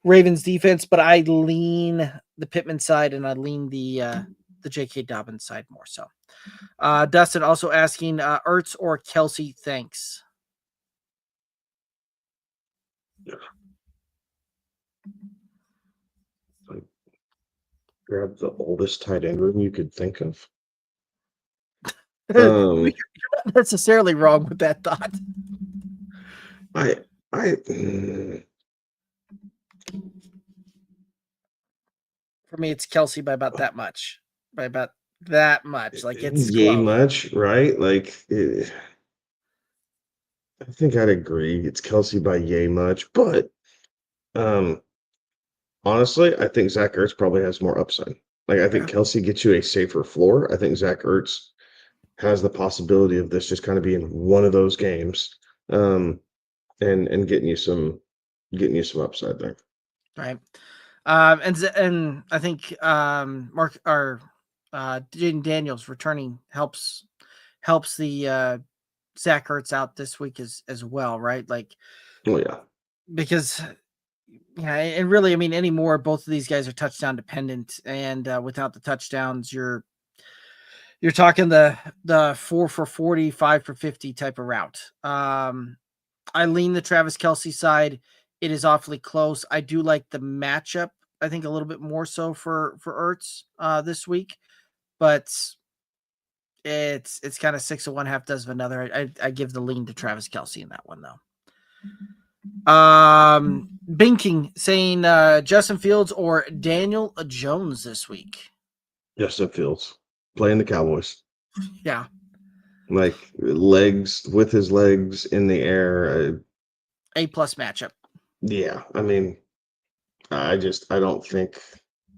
Ravens defense, but I lean the Pittman side and I lean the J.K. Dobbins side more so. Dustin also asking Ertz or Kelsey, thanks. Yeah. Like, grab the oldest tight end room you could think of. You're not necessarily wrong with that thought. For me, it's Kelsey by about that much. Like it's yay close. much, right? Like, I think I'd agree. It's Kelsey by yay much, but honestly, I think Zach Ertz probably has more upside. Like, I think Kelsey gets you a safer floor. I think Zach Ertz has the possibility of this just kind of being one of those games, and getting you some upside there. Right. And I think Jaden Daniels returning helps the Zach Ertz out this week as well, right? Like, oh yeah, because and really, I mean, anymore, both of these guys are touchdown dependent, and without the touchdowns, you're talking the 4 for 40, 5 for 50 type of route. I lean the Travis Kelce side. It is awfully close. I do like the matchup, I think, a little bit more so for Ertz this week, but it's kind of 6 of one, half dozen of another. I give the lean to Travis Kelce in that one though. Binking saying Justin Fields or Daniel Jones this week. Justin Fields playing the Cowboys. Yeah. Like, with his legs in the air. A+ matchup. Yeah, I mean, I don't think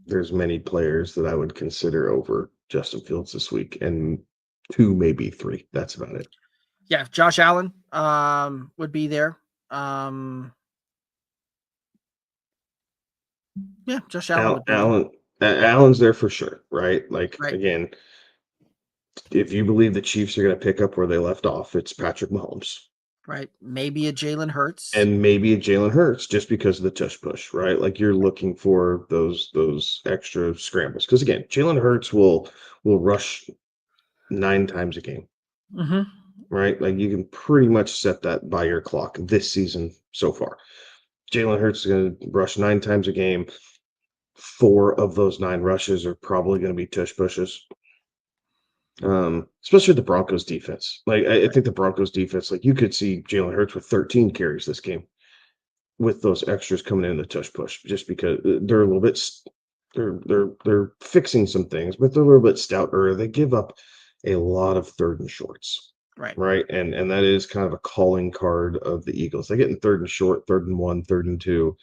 there's many players that I would consider over Justin Fields this week, and 2, maybe 3. That's about it. Yeah, Josh Allen would be there. Yeah, Josh Allen would be there. Allen's there for sure, right? Like, right. Again, if you believe the Chiefs are going to pick up where they left off, it's Patrick Mahomes. Right. Maybe a Jalen Hurts. And maybe a Jalen Hurts just because of the tush push, right? Like, you're looking for those extra scrambles. Because again, Jalen Hurts will rush 9 times a game. Mm-hmm. right? Like you can pretty much set that by your clock this season so far. Jalen Hurts is going to rush 9 times a game. 4 of those 9 rushes are probably going to be tush pushes. Especially the Broncos defense. Like I think the Broncos defense, like you could see Jalen Hurts with 13 carries this game with those extras coming in the tush push, just because they're a little bit they're fixing some things, but they're a little bit stouter. They give up a lot of 3rd and shorts. Right. And that is kind of a calling card of the Eagles. They get in 3rd and short, 3rd and 1, 3rd and 2.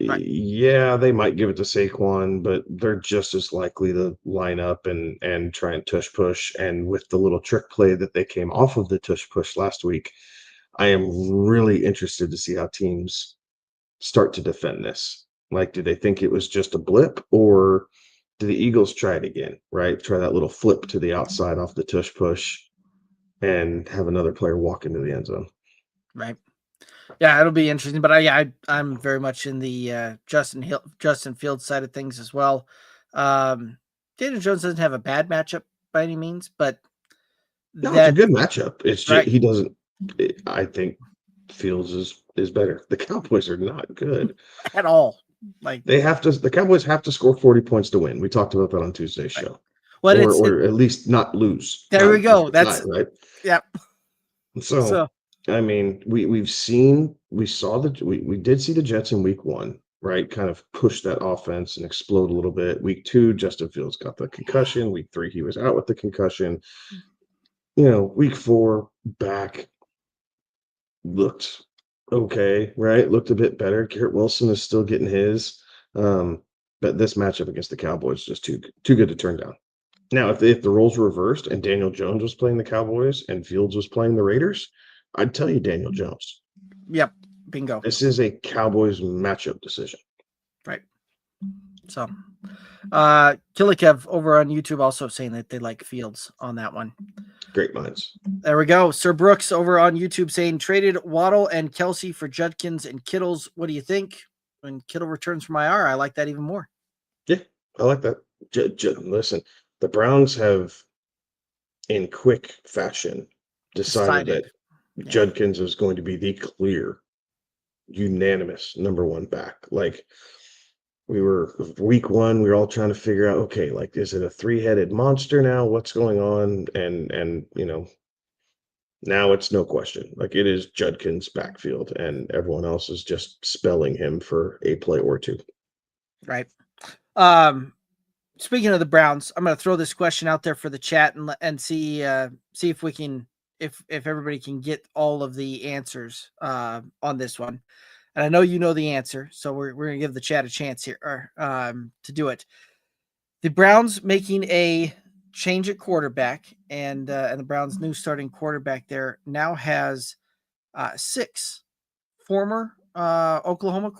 Right. Yeah, they might give it to Saquon, but they're just as likely to line up and try and tush push. And with the little trick play that they came off of the tush push last week, I am really interested to see how teams start to defend this. Like, do they think it was just a blip, or do the Eagles try it again, right? Try that little flip to the outside off the tush push and have another player walk into the end zone. Right. Yeah, it'll be interesting. But I'm very much in the Justin Fields side of things as well. Daniel Jones doesn't have a bad matchup by any means, but no, it's a good matchup. It's just right. he doesn't. I think Fields is better. The Cowboys are not good at all. Like the Cowboys have to score 40 points to win. We talked about that on Tuesday's show. Well, or at least not lose. There we go. That's right. Yep. So I mean, we did see the Jets in week 1, right? Kind of push that offense and explode a little bit. Week 2, Justin Fields got the concussion. Week 3, he was out with the concussion. Week 4 back looked okay, right? Looked a bit better. Garrett Wilson is still getting his. But this matchup against the Cowboys is just too good to turn down. Now, if the roles were reversed and Daniel Jones was playing the Cowboys and Fields was playing the Raiders, I'd tell you Daniel Jones. Yep, bingo. This is a Cowboys matchup decision. Right. So, Kilikev over on YouTube also saying that they like Fields on that one. Great minds. There we go. Sir Brooks over on YouTube saying traded Waddle and Kelsey for Judkins and Kittles. What do you think? When Kittle returns from IR, I like that even more. Yeah, I like that. Listen, the Browns have, in quick fashion, decided that Judkins is going to be the clear, unanimous number 1 back. Like, we were week 1, we were all trying to figure out, okay, like, is it a 3-headed monster now? What's going on? And now it's no question. Like, it is Judkins' backfield, and everyone else is just spelling him for a play or 2. Right. Speaking of the Browns, I'm going to throw this question out there for the chat and see if we can, if everybody can get all of the answers on this one. And I know you know the answer, so we're going to give the chat a chance here to do it. The Browns making a change at quarterback, and the Browns' new starting quarterback there now has 6 former Oklahoma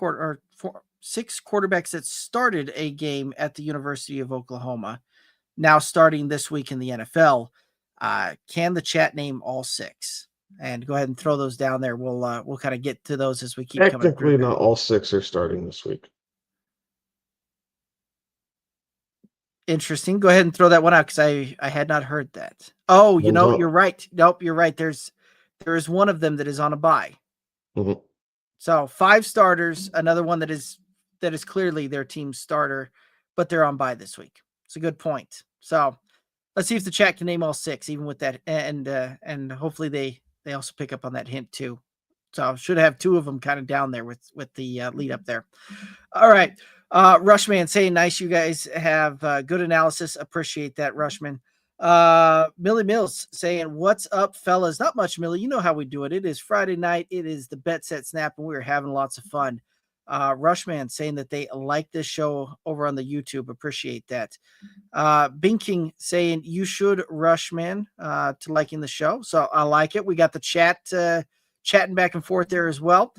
6 quarterbacks that started a game at the University of Oklahoma, now starting this week in the NFL. Can the chat name all 6? And go ahead and throw those down there. We'll kind of get to those as we keep coming through. Technically, not all 6 are starting this week. Interesting. Go ahead and throw that one out because I had not heard that. Oh, you're right. Nope, you're right. There is one of them that is on a bye. Mm-hmm. So 5 starters, another one that is clearly their team's starter, but they're on bye this week. It's a good point. So let's see if the chat can name all 6, even with that, and hopefully they also pick up on that hint too. So should have 2 of them kind of down there with the lead up there. All right. Rushman saying nice. You guys have good analysis. Appreciate that, Rushman. Millie Mills saying, what's up, fellas? Not much, Millie. You know how we do it. It is Friday night. It is the Bet Set Snap, and we're having lots of fun. Rushman saying that they like this show over on the YouTube. Appreciate that. Binking saying you should, Rushman, to liking the show. So I like it. We got the chat chatting back and forth there as well.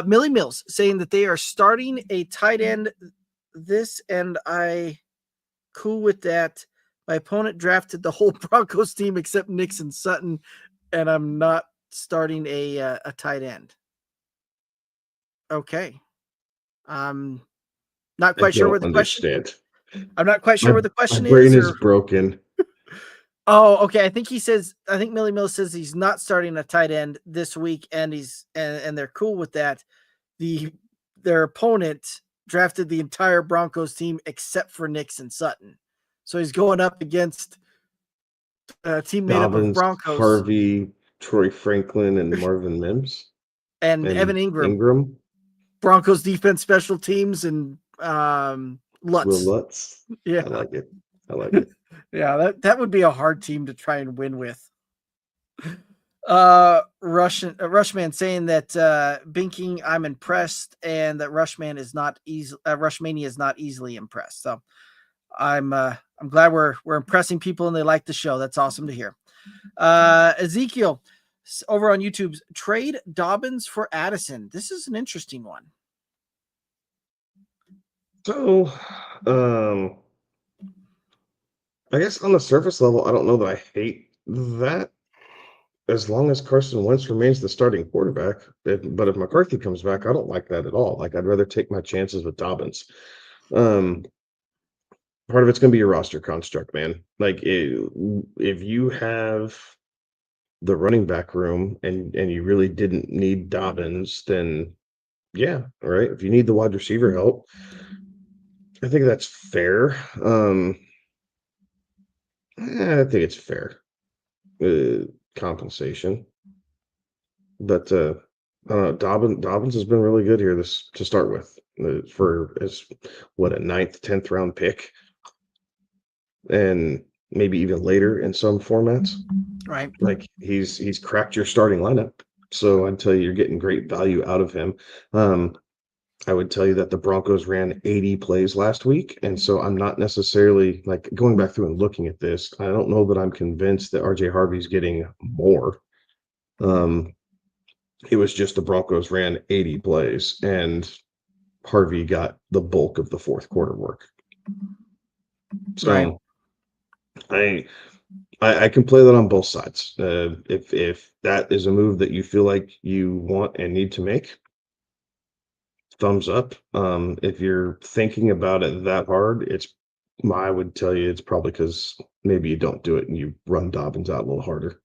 Millie Mills saying that they are starting a tight end this, and I cool with that. My opponent drafted the whole Broncos team except Nixon Sutton, and I'm not starting a tight end. Okay. I'm not quite sure where the question. Understand. I'm not quite sure where the question my brain is. Broken. Oh, okay. I think Millie Mills says he's not starting a tight end this week, and and they're cool with that. Their opponent drafted the entire Broncos team except for Nix and Sutton. So he's going up against a team made up of Dobbins, Broncos Harvey, Troy Franklin, and Marvin Mims and and Evan Ingram. Broncos defense, special teams, and Will Lutz. Lutz. Yeah, I like it. Yeah, that would be a hard team to try and win with. Rushman saying that Binking, I'm impressed, and that Rushmania is not easily impressed. So I'm glad we're impressing people and they like the show. That's awesome to hear. Ezekiel over on YouTube's trade Dobbins for Addison. This is an interesting one. So, I guess on the surface level, I don't know that I hate that, as long as Carson Wentz remains the starting quarterback. But if McCarthy comes back, I don't like that at all. Like, I'd rather take my chances with Dobbins. Part of it's going to be your roster construct, man. Like, if you have the running back room and you really didn't need Dobbins, then yeah, all right. If you need the wide receiver help, I think that's fair. I think it's fair compensation, but Dobbins has been really good here to start with, for as a 9th, 10th round pick, and maybe even later in some formats. Right. Like, he's cracked your starting lineup, so I'd tell you you're getting great value out of him. I would tell you that the Broncos ran 80 plays last week, and so I'm not necessarily, like, going back through and looking at this, I don't know that I'm convinced that RJ Harvey's getting more. It was just the Broncos ran 80 plays, and Harvey got the bulk of the fourth quarter work. So right. I can play that on both sides. If that is a move that you feel like you want and need to make, thumbs up. If you're thinking about it that hard, I would tell you it's probably because maybe you don't do it and you run Dobbins out a little harder.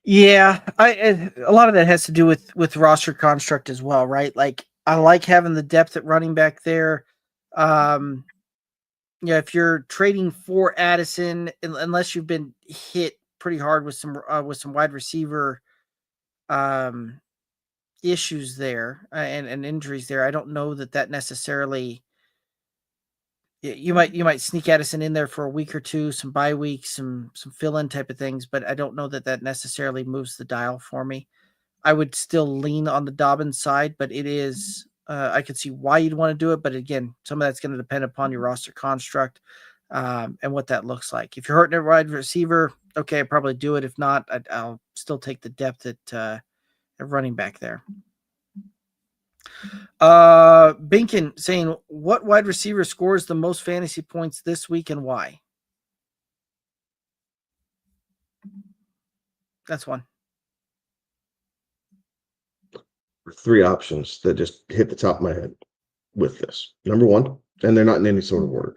Yeah, a lot of that has to do with roster construct as well, right? Like, I like having the depth at running back there. Yeah, if you're trading for Addison, unless you've been hit pretty hard with some wide receiver issues there and injuries there, I don't know that necessarily. You might sneak Addison in there for a week or two, some bye weeks, some fill-in type of things, but I don't know that necessarily moves the dial for me. I would still lean on the Dobbins side, but it is I could see why you'd want to do it, but again, some of that's going to depend upon your roster construct and what that looks like. If you're hurting a wide receiver, okay, I'd probably do it. If not, I'll still take the depth at running back there. Binkin saying, what wide receiver scores the most fantasy points this week and why? That's one. 3 options that just hit the top of my head with this. Number 1, and they're not in any sort of order.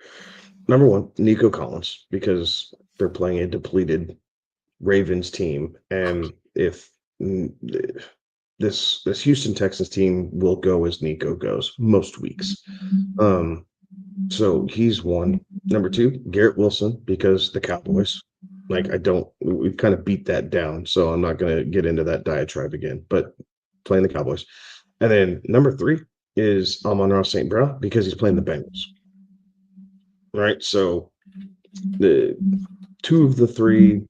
Number 1, Nico Collins, because they're playing a depleted Ravens team, and if this Houston Texans team will go as Nico goes most weeks. So he's one. Number 2, Garrett Wilson, because the Cowboys. Like, we've kind of beat that down, so I'm not going to get into that diatribe again, but playing the Cowboys. And then number 3 is Amon-Ra St. Brown, because he's playing the Bengals. Right? So the 2 of the 3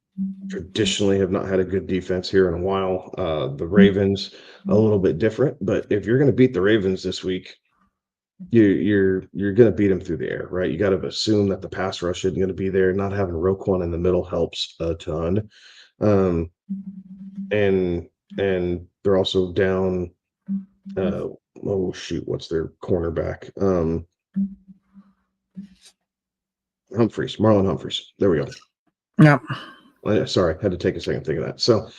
traditionally have not had a good defense here in a while. The Ravens, a little bit different, but if you're going to beat the Ravens this week, you're going to beat them through the air, right? You got to assume that the pass rush isn't going to be there. Not having Roquan in the middle helps a ton. And they're also down. What's their cornerback? Marlon Humphreys. There we go. Yeah. Sorry, had to take a second to think of that. So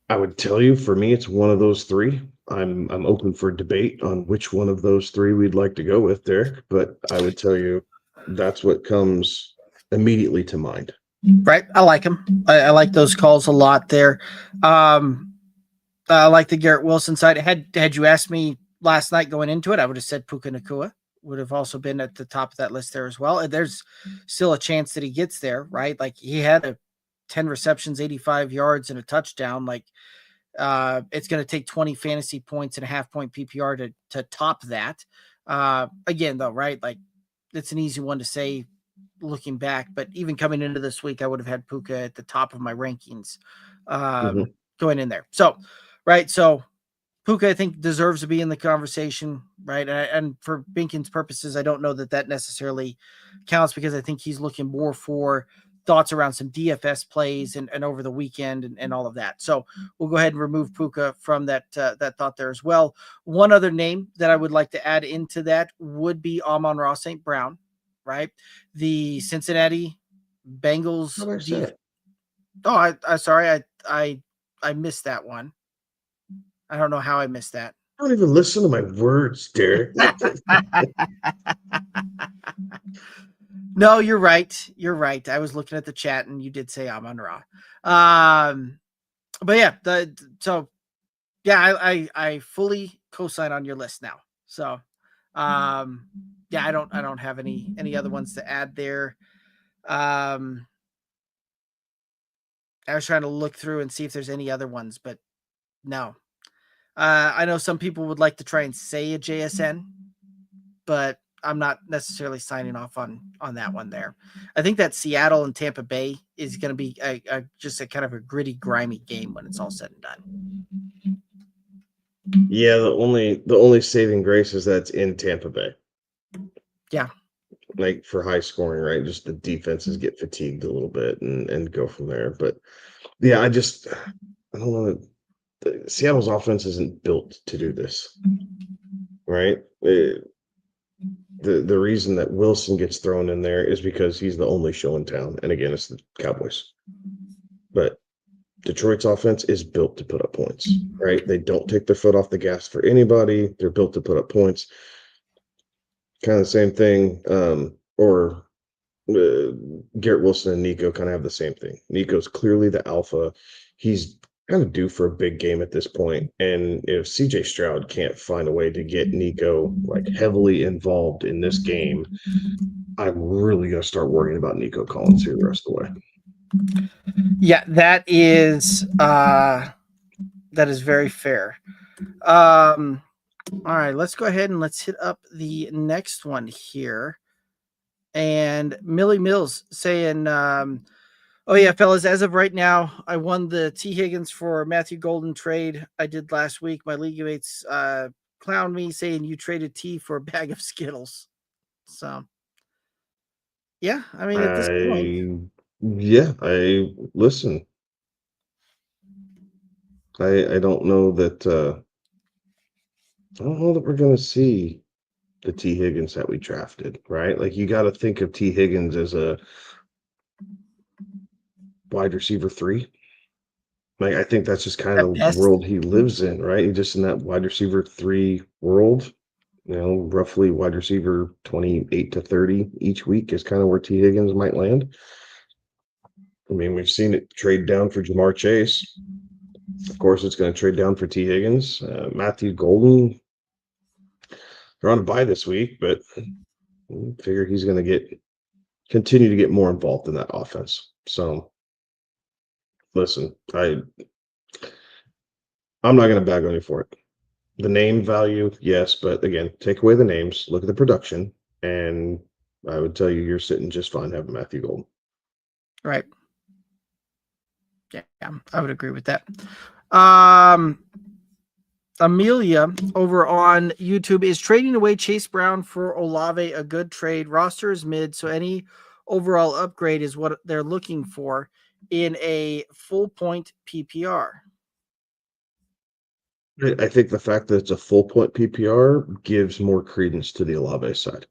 I would tell you, for me, it's one of those 3. I'm open for debate on which one of those 3 we'd like to go with, Derek, but I would tell you that's what comes immediately to mind. Right. I like him. I like those calls a lot there. I like the Garrett Wilson side. Had you asked me last night going into it, I would have said Puka Nacua would have also been at the top of that list there as well. And there's still a chance that he gets there, right? Like he had 10 receptions, 85 yards, and a touchdown. Like it's going to take 20 fantasy points and a half-point PPR to top that. Again, though, right? Like it's an easy one to say looking back, but even coming into this week, I would have had Puka at the top of my rankings going in there. So, right. So Puka, I think, deserves to be in the conversation, right? And for Binkin's purposes, I don't know that necessarily counts because I think he's looking more for thoughts around some DFS plays and over the weekend and all of that. So we'll go ahead and remove Puka from that thought there as well. One other name that I would like to add into that would be Amon-Ra St. Brown, right? The Cincinnati Bengals. Sorry, I missed that one. I don't know how I missed that. I don't even listen to my words, Derek. No, you're right. You're right. I was looking at the chat and you did say Amon-Ra. But yeah, I fully co-sign on your list now. So I don't have any other ones to add there. I was trying to look through and see if there's any other ones, but no. I know some people would like to try and say a JSN, but I'm not necessarily signing off on that one there. I think that Seattle and Tampa Bay is going to be just a kind of a gritty, grimy game when it's all said and done. Yeah, the only saving grace is that's in Tampa Bay. Yeah. Like for high scoring, right? Just the defenses get fatigued a little bit and go from there. But yeah, I don't know. Seattle's offense isn't built to do this, right? The reason that Wilson gets thrown in there is because he's the only show in town, and again, it's the Cowboys. But Detroit's offense is built to put up points, right? They don't take their foot off the gas for anybody. They're built to put up points. Kind of the same thing, Garrett Wilson and Nico kind of have the same thing. Nico's clearly the alpha. He's kind of due for a big game at this point. And if CJ Stroud can't find a way to get Nico like heavily involved in this game, I'm really going to start worrying about Nico Collins here the rest of the way. Yeah, that is very fair. All right, let's go ahead and let's hit up the next one here. And Millie Mills saying, oh yeah, fellas, as of right now, I won the T. Higgins for Matthew Golden trade I did last week. My league mates clowned me saying you traded T for a bag of Skittles. So yeah, I mean at this point. Yeah, I listen. I don't know that we're gonna see the T. Higgins that we drafted, right? Like you gotta think of T. Higgins as a wide receiver 3. Like I think that's just kind of the world he lives in, right? He's just in that wide receiver 3 world. You know, roughly wide receiver 28 to 30 each week is kind of where T. Higgins might land. I mean, we've seen it trade down for Jamar Chase. Of course, it's going to trade down for T. Higgins. Matthew Golden, they're on a bye this week, but I figure he's going to continue to get more involved in that offense. So, listen, I'm not going to bag on you for it. The name value, yes, but again, take away the names, look at the production, and I would tell you you're sitting just fine having Matthew Golden. Right. Yeah, I would agree with that. Amelia over on YouTube is trading away Chase Brown for Olave a good trade. Roster is mid, so any overall upgrade is what they're looking for in a full point PPR. I think the fact that it's a full point PPR gives more credence to the Olave side.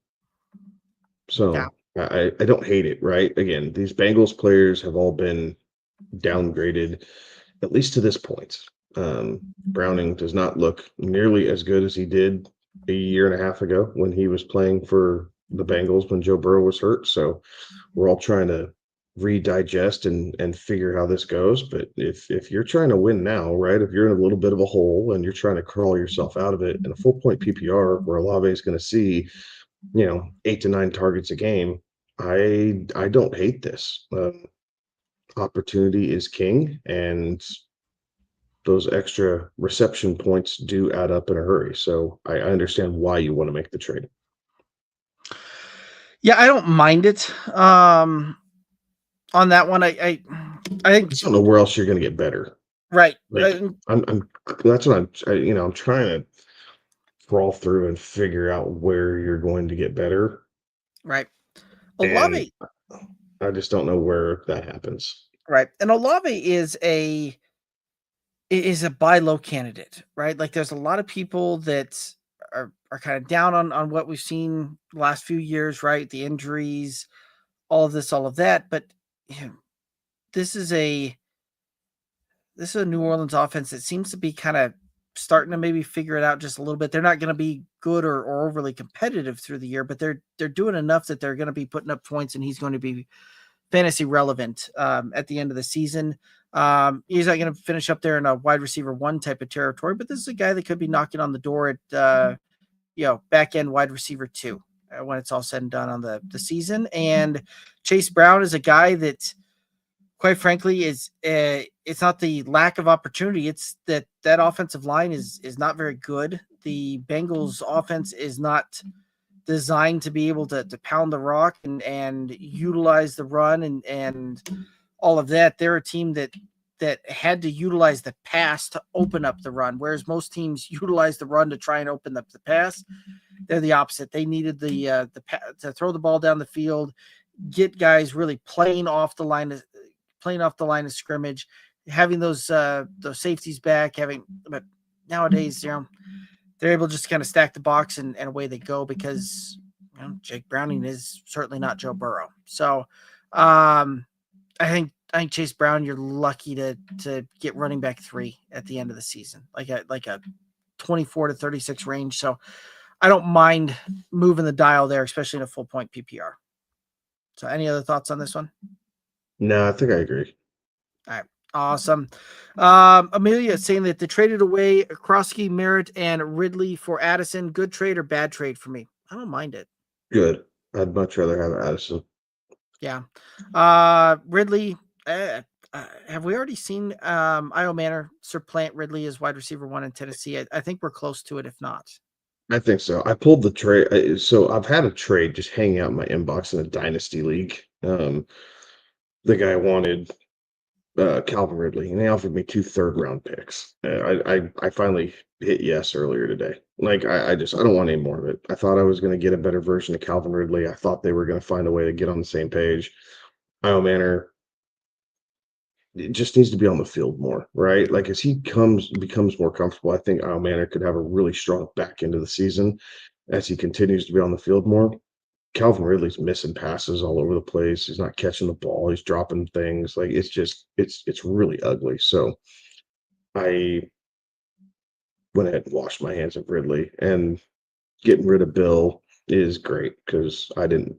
So yeah. I don't hate it, right? Again, these Bengals players have all been downgraded, at least to this point. Browning does not look nearly as good as he did a year and a half ago when he was playing for the Bengals when Joe Burrow was hurt. So we're all trying to redigest and figure how this goes. But if you're trying to win now, right? If you're in a little bit of a hole and you're trying to crawl yourself out of it in a full point PPR where Olave is going to see, 8 to 9 targets a game, I don't hate this. Opportunity is king, and those extra reception points do add up in a hurry. So I understand why you want to make the trade. Yeah, I don't mind it. On that one, I think just don't know where else you're going to get better. Right. Like, I'm that's what I'm trying to crawl through and figure out where you're going to get better. Right. And Olave. I just don't know where that happens. Right. And Olave is a buy low candidate, right? Like there's a lot of people that are kind of down on what we've seen the last few years, right? The injuries, all of this, all of that. But this is a New Orleans offense that seems to be kind of starting to maybe figure it out just a little bit. They're not going to be good or overly competitive through the year, but they're doing enough that they're going to be putting up points, and he's going to be fantasy relevant at the end of the season. He's not going to finish up there in a wide receiver 1 type of territory, but this is a guy that could be knocking on the door at back end wide receiver 2 when it's all said and done on the season. And Chase Brown is a guy that, quite frankly, is it's not the lack of opportunity. It's that offensive line is not very good. The Bengals offense is not designed to be able to pound the rock and utilize the run and all of that. They're a team that had to utilize the pass to open up the run, whereas most teams utilize the run to try and open up the pass. They're the opposite. They needed the to throw the ball down the field, get guys really playing off the line of scrimmage, having those safeties back, but nowadays, they're able to just kind of stack the box and away they go because Jake Browning is certainly not Joe Burrow. So I think Chase Brown, you're lucky to get running back 3 at the end of the season, like a 24 to 36 range. So I don't mind moving the dial there, especially in a full point PPR. So any other thoughts on this one? No, I think I agree. All right. Awesome. Amelia saying that they traded away Krosky, Merritt, and Ridley for Addison. Good trade or bad trade for me? I don't mind it. Good. I'd much rather have Addison. Yeah. Ridley, have we already seen Io Manor supplant Ridley as wide receiver 1 in Tennessee? I think we're close to it, if not. I think so. I pulled the trade. So I've had a trade just hanging out in my inbox in a dynasty league. The guy wanted Calvin Ridley, and they offered me 2 third-round picks. I finally hit yes earlier today. Like I don't want any more of it. I thought I was going to get a better version of Calvin Ridley. I thought they were going to find a way to get on the same page. Io Manor, it just needs to be on the field more, right? Like as he becomes more comfortable, I think Io Manor could have a really strong back end of the season as he continues to be on the field more. Calvin Ridley's missing passes all over the place. He's not catching the ball. He's dropping things. Like it's really ugly. So I went ahead and washed my hands of Ridley, and getting rid of Bill is great because I did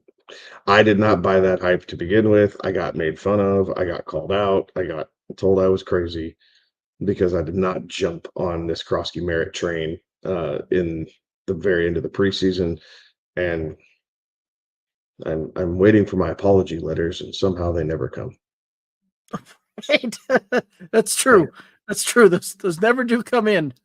not buy that hype to begin with. I got made fun of. I got called out. I got told I was crazy because I did not jump on this Krosky Merritt train in the very end of the preseason. And I'm waiting for my apology letters, and somehow they never come. Right. That's true. That's true. Those never do come in.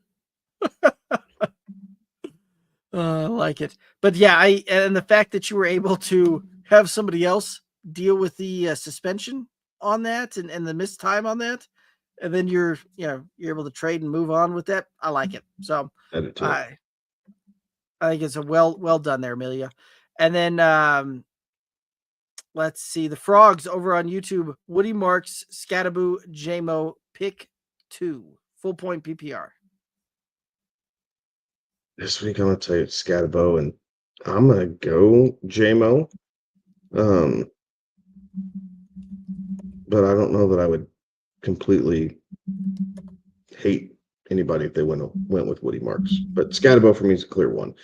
I like it. But yeah, and the fact that you were able to have somebody else deal with the suspension on that and the missed time on that, and then you're able to trade and move on with that. I like it. So I think it's a well done there, Amelia. And then let's see, the Frogs over on YouTube. Woody Marks, Scattaboo, JMO, pick 2, full point PPR. This week I'm gonna tell you it's Scatabo, and I'm gonna go JMO. But I don't know that I would completely hate anybody if they went with Woody Marks. But Scatterbo for me is a clear one.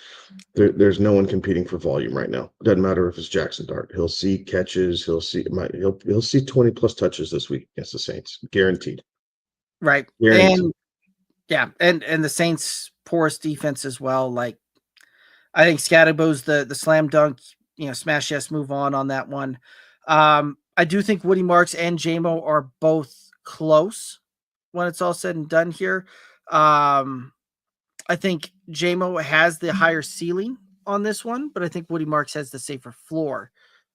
There's no one competing for volume right now. Doesn't matter if it's Jackson Dart. He'll see catches. He'll see 20+ touches this week against the Saints, guaranteed. Right. Guaranteed. And yeah, and the Saints' porous defense as well. Like, I think Scatterbo's the slam dunk, smash yes, move on that one. I do think Woody Marks and JMO are both close when it's all said and done here. I think JMO has the higher ceiling on this one, but I think Woody Marks has the safer floor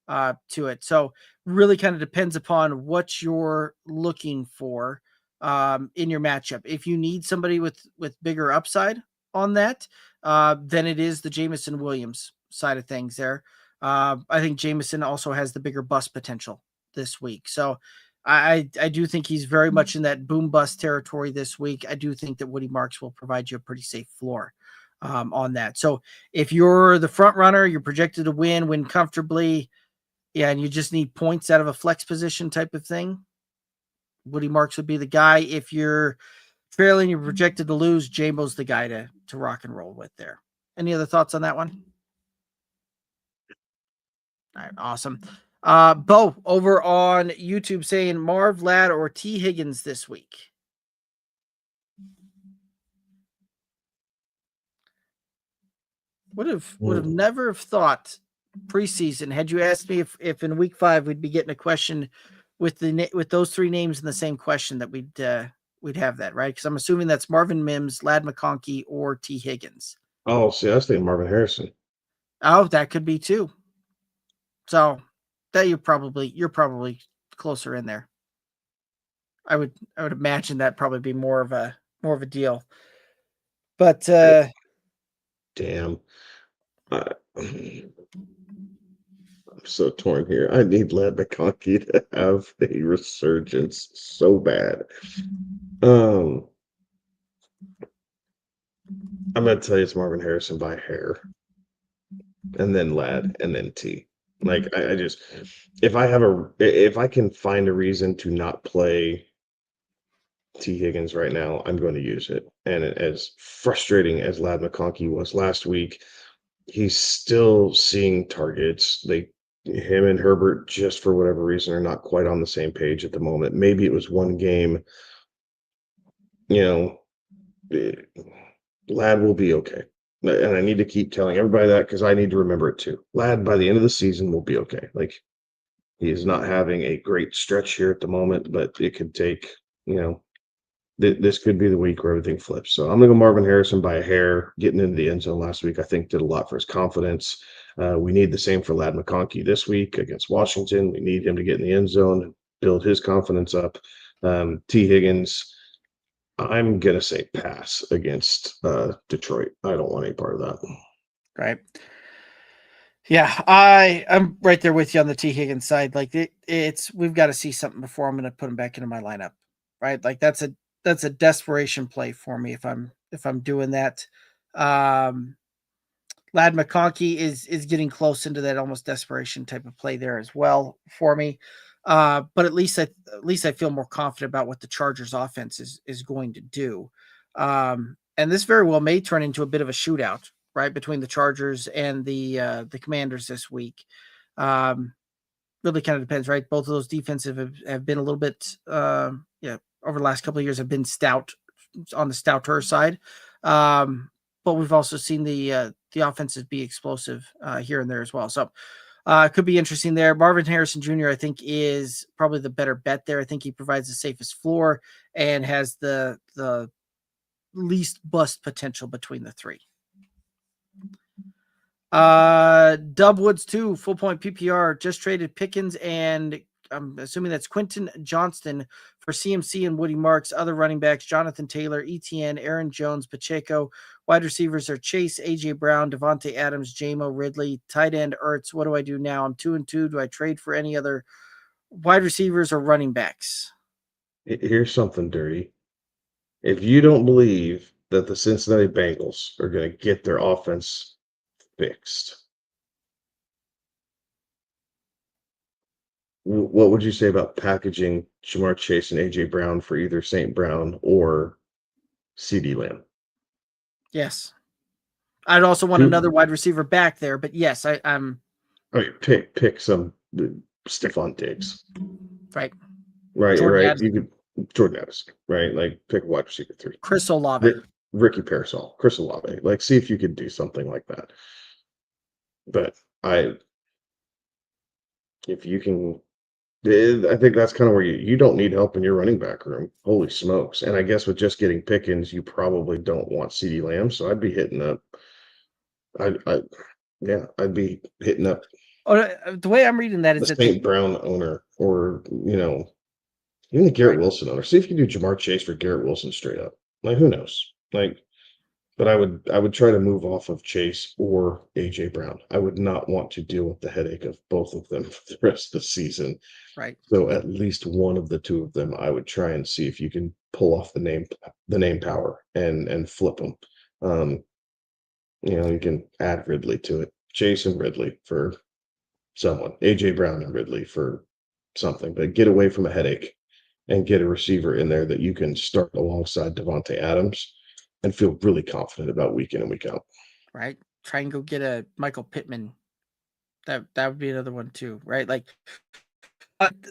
to it. So really kind of depends upon what you're looking for in your matchup. If you need somebody with bigger upside on that, then it is the Jameson Williams side of things there. I think Jameson also has the bigger bust potential this week. So I do think he's very much in that boom bust territory this week. I do think that Woody Marks will provide you a pretty safe floor on that. So if you're the front runner, you're projected to win comfortably, and you just need points out of a flex position type of thing, Woody Marks would be the guy. If you're trailing, you're projected to lose, Jamo's the guy to rock and roll with there. Any other thoughts on that one? All right, awesome. Bo over on YouTube saying Marv Ladd or T. Higgins this week. Would have never have thought preseason, had you asked me if in week 5 we'd be getting a question with those 3 names in the same question, that we'd have that, right? Because I'm assuming that's Marvin Mims, Ladd McConkey, or T. Higgins. Oh, see, I was thinking Marvin Harrison. Oh, that could be too. So that you're probably closer in there. I would imagine that probably be more of a deal. But damn, I'm so torn here. I need Ladd McConkey to have a resurgence so bad. I'm gonna tell you it's Marvin Harrison by a hair, and then Ladd, and then T. Like I just, if I can find a reason to not play T. Higgins right now, I'm going to use it. And as frustrating as Ladd McConkey was last week, he's still seeing targets. Him and Herbert, just for whatever reason, are not quite on the same page at the moment. Maybe it was one game. Ladd will be okay. And I need to keep telling everybody that, because I need to remember it too. Ladd, by the end of the season, will be okay. Like, he is not having a great stretch here at the moment, but it could take, this could be the week where everything flips. So I'm going to go Marvin Harrison by a hair. Getting into the end zone last week, I think, did a lot for his confidence. We need the same for Ladd McConkey this week against Washington. We need him to get in the end zone and build his confidence up. T. Higgins, I'm going to say pass against Detroit. I don't want any part of that. Right. Yeah, I'm right there with you on the T. Higgins side. Like, we've got to see something before I'm going to put him back into my lineup, right? Like, that's a desperation play for me if I'm doing that. Ladd McConkey is getting close into that almost desperation type of play there as well for me. But at least I feel more confident about what the Chargers offense is going to do. And this very well may turn into a bit of a shootout, right, between the Chargers and the Commanders this week. Really kind of depends, right? Both of those defensive have been a little bit, over the last couple of years have been stout on the stouter side. But we've also seen the offenses be explosive here and there as well. So it could be interesting there. Marvin Harrison Jr., I think, is probably the better bet there. I think he provides the safest floor and has the least bust potential between the 3. Dub Woods 2, full point PPR, just traded Pickens and I'm assuming that's Quentin Johnston for CMC and Woody Marks. Other running backs, Jonathan Taylor, ETN, Aaron Jones, Pacheco. Wide receivers are Chase, AJ Brown, Devontae Adams, Jamo Ridley. Tight end Ertz. What do I do now? I'm 2-2. Do I trade for any other wide receivers or running backs? Here's something dirty. If you don't believe that the Cincinnati Bengals are going to get their offense fixed, what would you say about packaging Jamar Chase and AJ Brown for either St. Brown or CeeDee Lamb. Yes. I'd also want another wide receiver back there, but yes, I'm. Oh, pick some Stephon Diggs. Right. Right, Jordan right. Addison. You could Jordan Addison, right? Like pick wide receiver 3. Chris Olave. Ricky Parasol, Chris Olave. Like, see if you could do something like that. But if you can, I think that's kind of where you don't need help in your running back room. Holy smokes! And I guess with just getting Pickens, you probably don't want CeeDee Lamb. So I'd be hitting up. I'd be hitting up. Oh, the way I'm reading that is the that St. Brown owner, or even the Garrett Wilson owner. See if you can do Jamar Chase for Garrett Wilson straight up. Like, who knows? Like, but I would try to move off of Chase or AJ Brown. I would not want to deal with the headache of both of them for the rest of the season. Right. So at least one of the two of them, I would try and see if you can pull off the name power and flip them. You can add Ridley to it. Chase and Ridley for someone. AJ Brown and Ridley for something. But get away from a headache and get a receiver in there that you can start alongside Devontae Adams and feel really confident about week in and week out. Right. Try and go get a Michael Pittman. That would be another one too, right? Like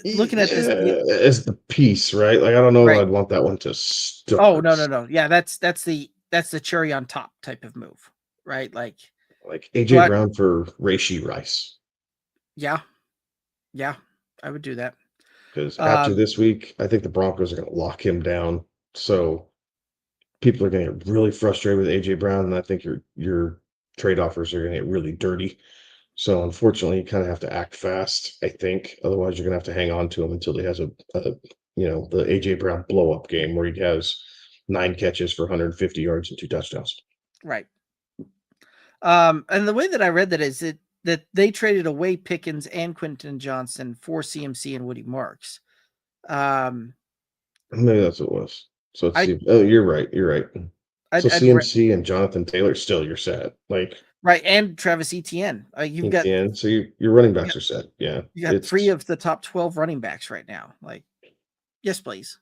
looking at this as the piece, right? Like, I don't know if I'd want that one to start. Oh, no. Yeah, that's the cherry on top type of move, right? Like AJ Brown for Rashee Rice. Yeah, I would do that. Because after this week, I think the Broncos are going to lock him down. So people are going to get really frustrated with AJ Brown, and I think your trade offers are going to get really dirty. So unfortunately, you kind of have to act fast, I think. Otherwise, you're going to have to hang on to him until he has the AJ Brown blow up game where he has 9 catches for 150 yards and 2 touchdowns. Right. And the way that I read that is that they traded away Pickens and Quentin Johnson for CMC and Woody Marks. Maybe that's what it was. So you're right. So CMC and Jonathan Taylor, still you're set. Like, right, and Travis Etienne. You've got so your running backs are set. Yeah, you got 3 of the top 12 running backs right now. Like, yes, please.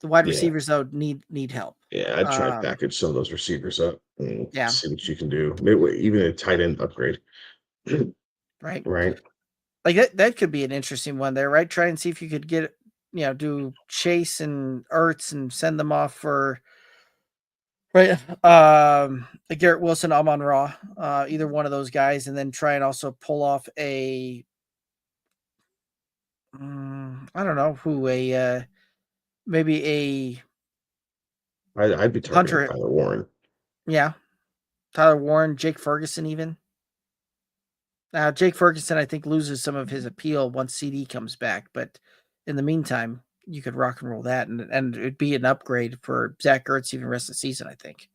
The wide receivers though need help. Yeah, I'd try to package some of those receivers up. And Yeah, see what you can do. Maybe even a tight end upgrade. Right. Like that could be an interesting one there, right? Try and see if you could get do Chase and Ertz and send them off for right. Garrett Wilson, Amon-Ra, either one of those guys, and then try and also pull off I don't know who maybe I'd be targeting Tyler Warren. Yeah, Tyler Warren, Jake Ferguson, even. Now, Jake Ferguson, I think, loses some of his appeal once CD comes back, but in the meantime, you could rock and roll that, and it'd be an upgrade for Zach Ertz even the rest of the season, I think.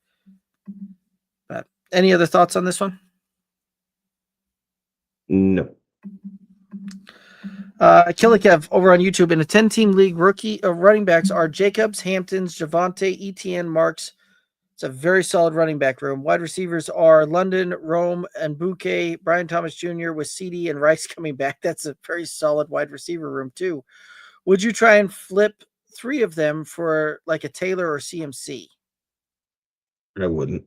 But any other thoughts on this one? No. Kilikev over on YouTube, in a 10-team league, rookie running backs are Jacobs, Hamptons, Javonte, Etienne, Marks. It's a very solid running back room. Wide receivers are London, Rome, and Bouquet, Brian Thomas Jr. with CD and Rice coming back. That's a very solid wide receiver room too. Would you try and flip 3 of them for like a Taylor or CMC? I wouldn't.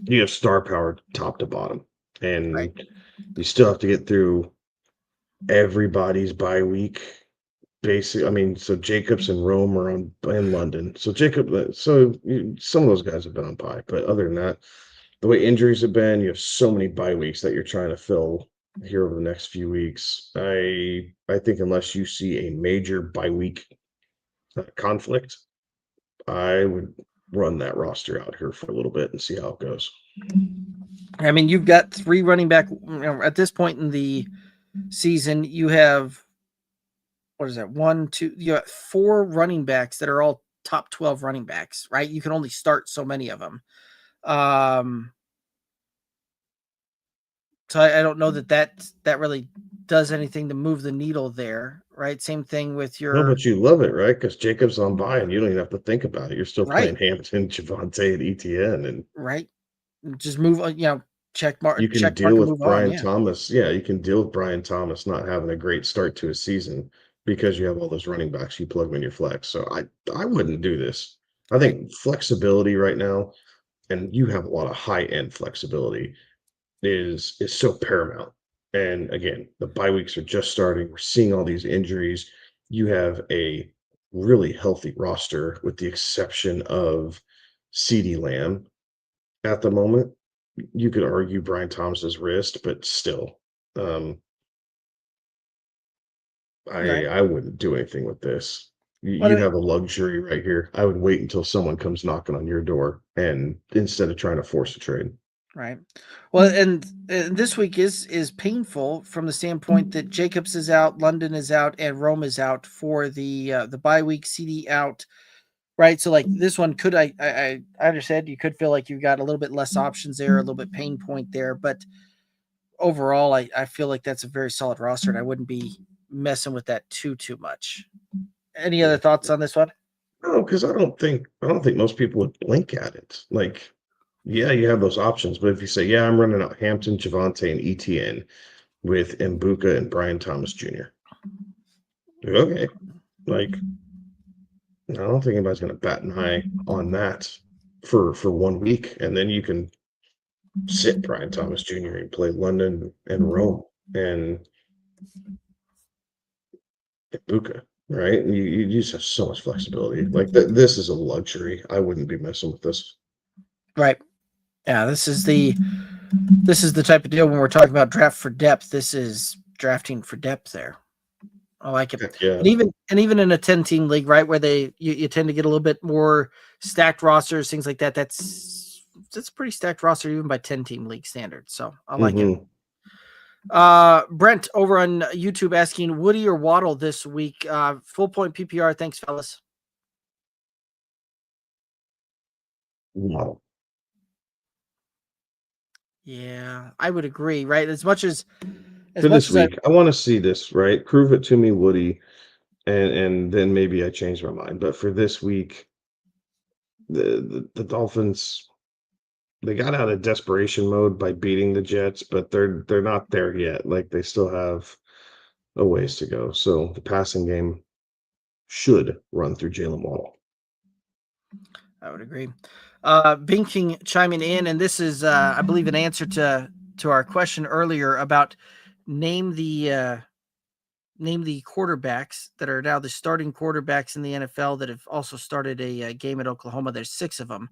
You have star power top to bottom, and you still have to get through everybody's bye week. Basically, I mean, so Jacobs and Rome are in London. So some of those guys have been on bye, but other than that, the way injuries have been, you have so many bye weeks that you're trying to fill here over the next few weeks. I think unless you see a major bye week conflict, I would run that roster out here for a little bit and see how it goes. I mean, you've got 3 running back at this point in the season. You have, what is that? 1, 2, you got 4 running backs that are all top 12 running backs, right? You can only start so many of them. So I don't know that really does anything to move the needle there, right? Same thing with your. No, but you love it, right? Because Jacob's on bye, and you don't even have to think about it. You're still playing Hampton, Javonte, and Etienne, and just move. Check mark. You can deal with Brian Thomas. Yeah, you can deal with Brian Thomas not having a great start to his season because you have all those running backs. You plug them in your flex. So I wouldn't do this. I think flexibility right now, and you have a lot of high-end flexibility, is so paramount. And again, the bye weeks are just starting. We're seeing all these injuries. You have a really healthy roster with the exception of CeeDee Lamb at the moment. You could argue Brian Thomas's wrist, but still, um, Right. I wouldn't do anything with this. Well, You have a luxury right here. I would wait until someone comes knocking on your door, and instead of trying to force a trade. right. Well, and this week is painful from the standpoint that Jacobs is out, London is out, and Rome is out for the bye week. CD out, right? So like this one could I understand you could feel like you got a little bit less options there, a little bit pain point there, but overall, I feel like that's a very solid roster, and I wouldn't be messing with that too much. Any other Yeah. thoughts on this one? No, because I don't think most people would blink at it. Like, yeah, you have those options, but if you say, yeah, I'm running out Hampton, Javante, and ETN with Mbuka and Brian Thomas Jr. Okay, like I don't think anybody's going to bat an eye on that for 1 week, and then you can sit Brian Thomas Jr. and play London and Rome and Mbuka, right? You just have so much flexibility. Like this is a luxury. I wouldn't be messing with this. Right. Yeah, this is the type of deal when we're talking about draft for depth. This is drafting for depth there. I like it. Heck yeah. And even in a 10-team league, right, where you tend to get a little bit more stacked rosters, things like that. That's a pretty stacked roster even by 10-team league standards. So I like it. Brent over on YouTube asking Woody or Waddle this week. Full point PPR. Thanks, fellas. Wow. Yeah, I would agree, right? As much as For much this as I week, I want to see this, right? Prove it to me, Woody, and then maybe I change my mind. But for this week, the Dolphins, they got out of desperation mode by beating the Jets, but they're not there yet. Like they still have a ways to go. So the passing game should run through Jalen Waddle. I would agree. Binking chiming in, and this is, I believe, an answer to our question earlier about name the quarterbacks that are now the starting quarterbacks in the NFL that have also started a game at Oklahoma. There's 6 of them,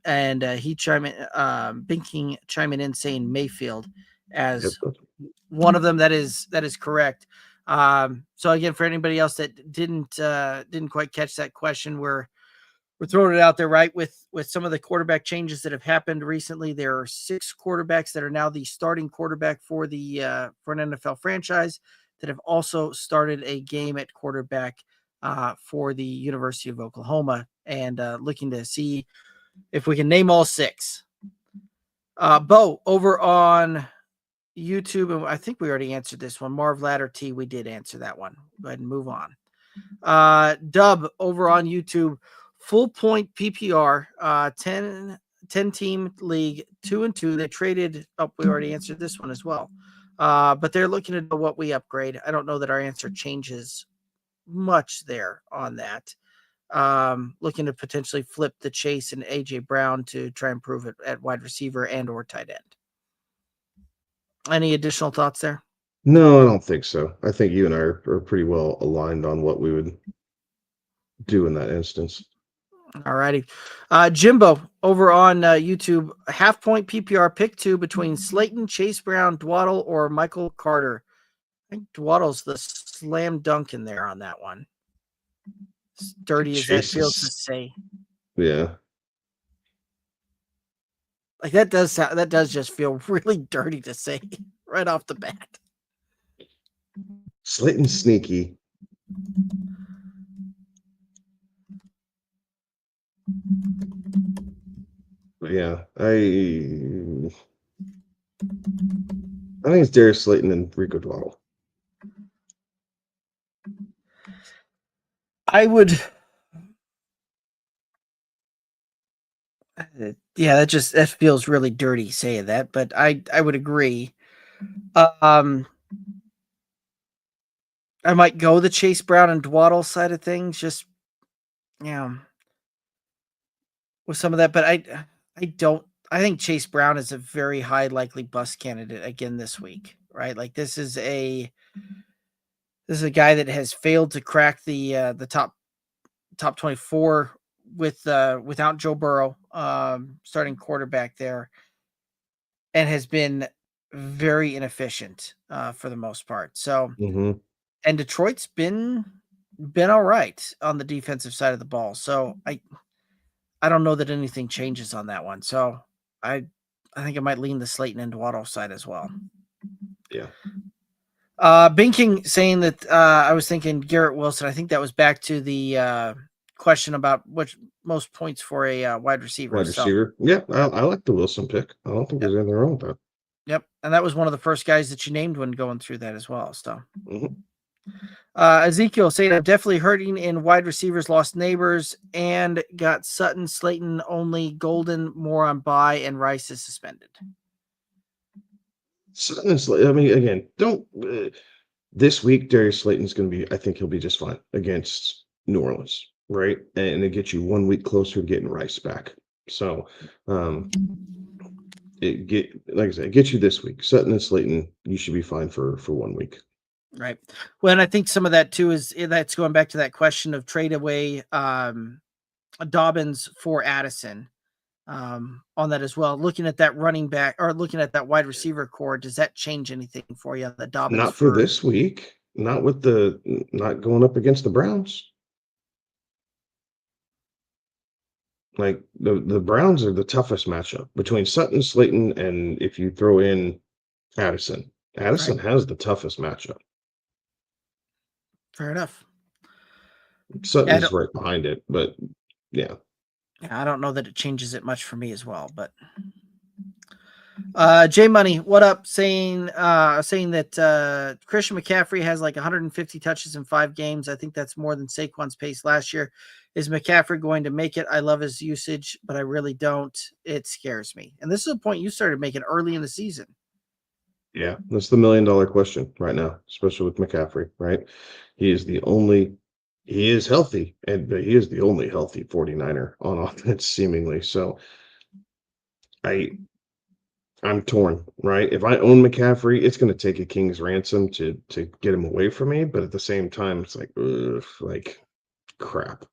and Binking chiming in saying Mayfield as Yep. one of them. That is correct. So again, for anybody else that didn't quite catch that question, we're throwing it out there, right? With some of the quarterback changes that have happened recently, there are 6 quarterbacks that are now the starting quarterback for for an NFL franchise that have also started a game at quarterback for the University of Oklahoma, and looking to see if we can name all 6. Bo over on YouTube, and I think we already answered this one. Marv Ladder T, we did answer that one. Go ahead and move on. Dub over on YouTube, full point PPR, 10 team league, 2-2. They traded up. We already answered this one as well. But they're looking at what we upgrade. I don't know that our answer changes much there on that. Looking to potentially flip the Chase and AJ Brown to try and prove it at wide receiver and or tight end. Any additional thoughts there? No, I don't think so. I think you and I are pretty well aligned on what we would do in that instance. All righty. Jimbo over on YouTube, half point PPR pick 2 between Slayton, Chase Brown, Dwaddle, or Michael Carter. I think Dwaddle's the slam dunk in there on that one. As dirty as that feels to say. Yeah. Like that does just feel really dirty to say right off the bat. Slayton sneaky. But yeah, I think it's Darius Slayton and Rico Dwaddle. I would. Yeah, that feels really dirty saying that, but I would agree. I might go the Chase Brown and Dwaddle side of things. Just, yeah. with some of that, but I think Chase Brown is a very high likely bust candidate again this week, right? Like this is a guy that has failed to crack the top 24 without Joe Burrow starting quarterback there, and has been very inefficient for the most part. So, and Detroit's been all right on the defensive side of the ball. So I don't know that anything changes on that one. So I think I might lean the Slayton and Waddle side as well. Yeah. Binking saying that I was thinking Garrett Wilson. I think that was back to the question about which most points for a wide receiver. Wide receiver. So, yeah, I like the Wilson pick. I don't think there's anything wrong with that. Yep. And that was one of the first guys that you named when going through that as well. So Ezekiel saying I'm definitely hurting in wide receivers, lost Neighbors, and got Sutton, Slayton only, Golden more on bye, and Rice is suspended. Sutton, I mean, again, don't this week Darius Slayton's going to be, I think he'll be just fine against New Orleans, right? And it gets you 1 week closer to getting Rice back. So like I said, it gets you this week. Sutton and Slayton, you should be fine for 1 week. Right. Well, and I think some of that too is that's going back to that question of trade away Dobbins for Addison on that as well. Looking at that running back or looking at that wide receiver core, does that change anything for you? The Dobbins not for this week, not going up against the Browns. Like the Browns are the toughest matchup between Sutton, Slayton, and if you throw in Addison. Addison has the toughest matchup. Fair enough. Sutton's right behind it, but yeah. I don't know that it changes it much for me as well, but J Money, what up? Saying that Christian McCaffrey has like 150 touches in 5 games. I think that's more than Saquon's pace last year. Is McCaffrey going to make it? I love his usage, but I really don't. It scares me. And this is a point you started making early in the season. Yeah, that's the $1 million question right now, especially with McCaffrey, right? He is healthy, but he is the only healthy 49er on offense, seemingly. So I'm torn, right? If I own McCaffrey, it's going to take a king's ransom to get him away from me. But at the same time, it's like, ugh, like crap.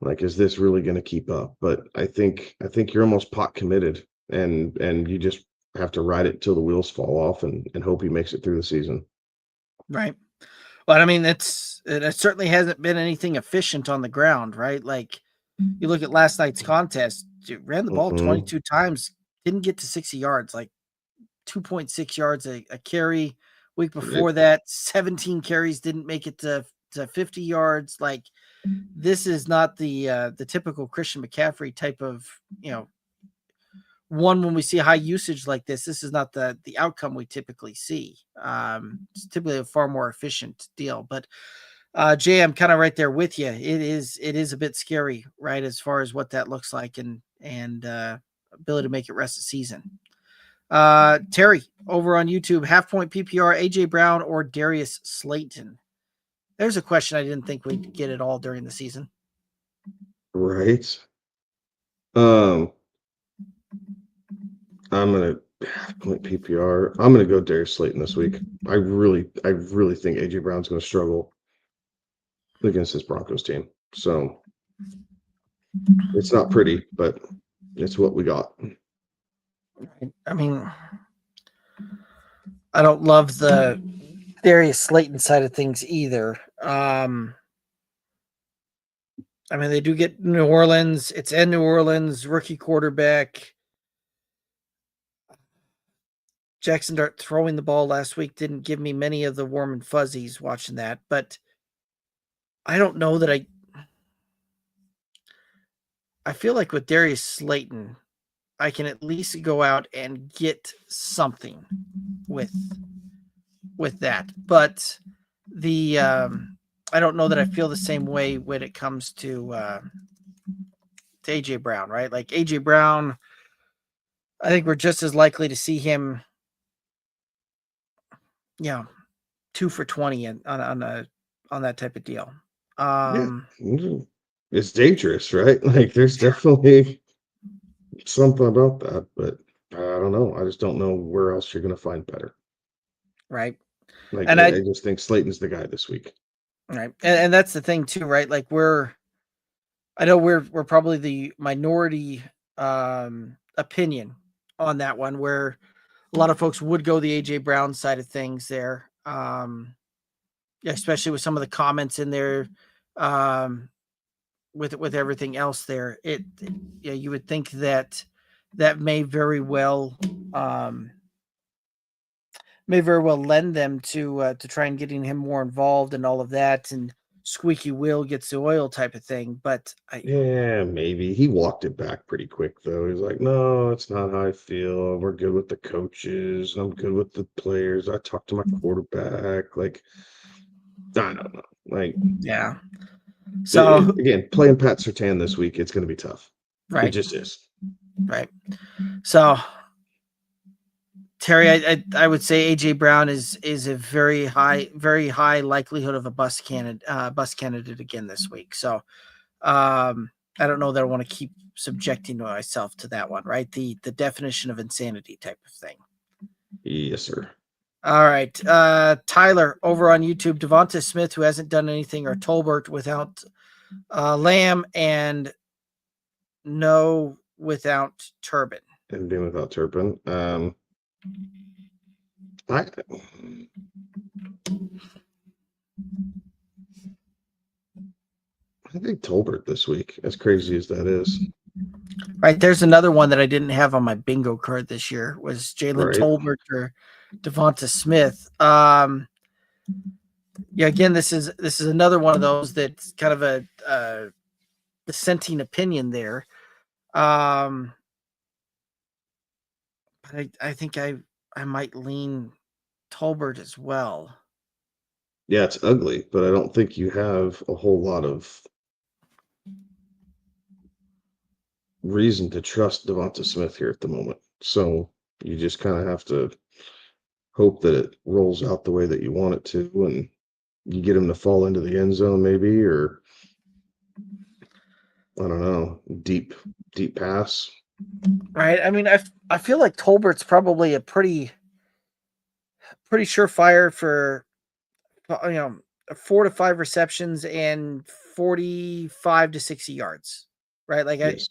Like, is this really going to keep up? But I think you're almost pot committed, and you just have to ride it till the wheels fall off and hope he makes it through the season. Right. Well, I mean, it certainly hasn't been anything efficient on the ground, right? Like you look at last night's contest, it ran the ball 22 times, didn't get to 60 yards, like 2.6 yards a carry. Week before that, 17 carries, didn't make it to 50 yards. Like this is not the typical Christian McCaffrey type of, one when we see high usage like this is not the outcome we typically see. It's typically a far more efficient deal. But Jay, I'm kind of right there with you. It is a bit scary, right, as far as what that looks like and ability to make it rest of the season. Terry over on YouTube, half point PPR, AJ Brown or Darius Slayton? There's a question I didn't think we'd get at all during the season. Right. I'm gonna point PPR. I'm gonna go Darius Slayton this week. I really think AJ Brown's gonna struggle against this Broncos team. So it's not pretty, but it's what we got. I mean, I don't love the Darius Slayton side of things either. I mean, they do get New Orleans. It's in New Orleans, rookie quarterback. Jackson Dart throwing the ball last week didn't give me many of the warm and fuzzies watching that, but I don't know that I feel like with Darius Slayton, I can at least go out and get something with that. But the I don't know that I feel the same way when it comes to AJ Brown, right? Like AJ Brown, I think we're just as likely to see him, 2 for 20 on that type of deal. Yeah. is dangerous, right? Like there's definitely something about that, but I don't know. I just don't know where else you're going to find better. Right. Like And I just think Slayton's the guy this week. right. And that's the thing too, right? Like I know we're probably the minority opinion on that one, where a lot of folks would go the AJ Brown side of things there. Yeah, especially with some of the comments in there, with everything else there. Yeah, you would think that may very well lend them to try and getting him more involved and all of that, and squeaky wheel gets the oil type of thing. But Yeah, maybe. He walked it back pretty quick though. He's like, "No, it's not how I feel. We're good with the coaches. I'm good with the players. I talked to my quarterback." Like, I don't know. Like, yeah, so again, playing Pat Surtain this week, it's going to be tough. It right, just is. right. So Terry, I would say AJ Brown is a very high likelihood of a bust candidate again this week. So I don't know that I want to keep subjecting myself to that one, right? The definition of insanity type of thing. Yes, sir. All right. Tyler over on YouTube, Devonta Smith, who hasn't done anything, or Tolbert without Lamb, and no without Turbin. And being without Turpin. I think Tolbert this week, as crazy as that is. Right. There's another one that I didn't have on my bingo card this year, was Jalen Right. Tolbert or Devonta Smith. Yeah, again, this is another one of those that's kind of a dissenting opinion there. But I think I might lean Tolbert as well. Yeah, it's ugly, but I don't think you have a whole lot of reason to trust Devonta Smith here at the moment. So you just kind of have to hope that it rolls out the way that you want it to, and you get him to fall into the end zone maybe, or I don't know, deep pass. Right. I mean, I feel like Tolbert's probably a pretty surefire for 4 to 5 receptions and 45 to 60 yards. Right. Like Yes.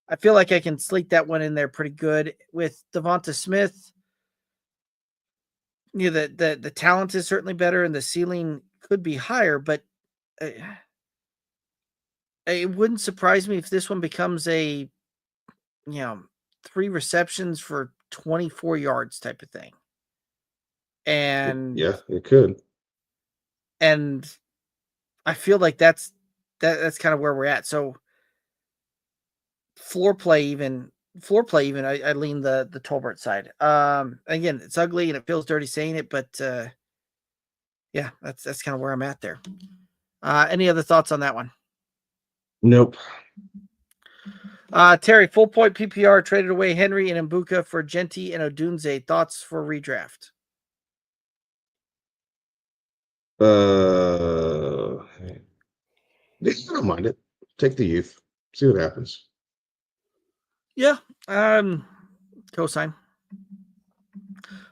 I feel like I can slate that one in there pretty good. With Devonta Smith, you know, the talent is certainly better and the ceiling could be higher, but it wouldn't surprise me if this one becomes a 3 receptions for 24 yards type of thing. And Yeah, it could. and I feel like that's kind of where we're at. So floor play even, I lean the Tolbert side. Again, it's ugly and it feels dirty saying it, but yeah, that's kind of where I'm at there. Any other thoughts on that one? Nope. Terry, full point PPR traded away Henry and Mbuka for Genti and Odunze. Thoughts for redraft? I don't mind it. Take the youth. See what happens. Yeah. Cosign.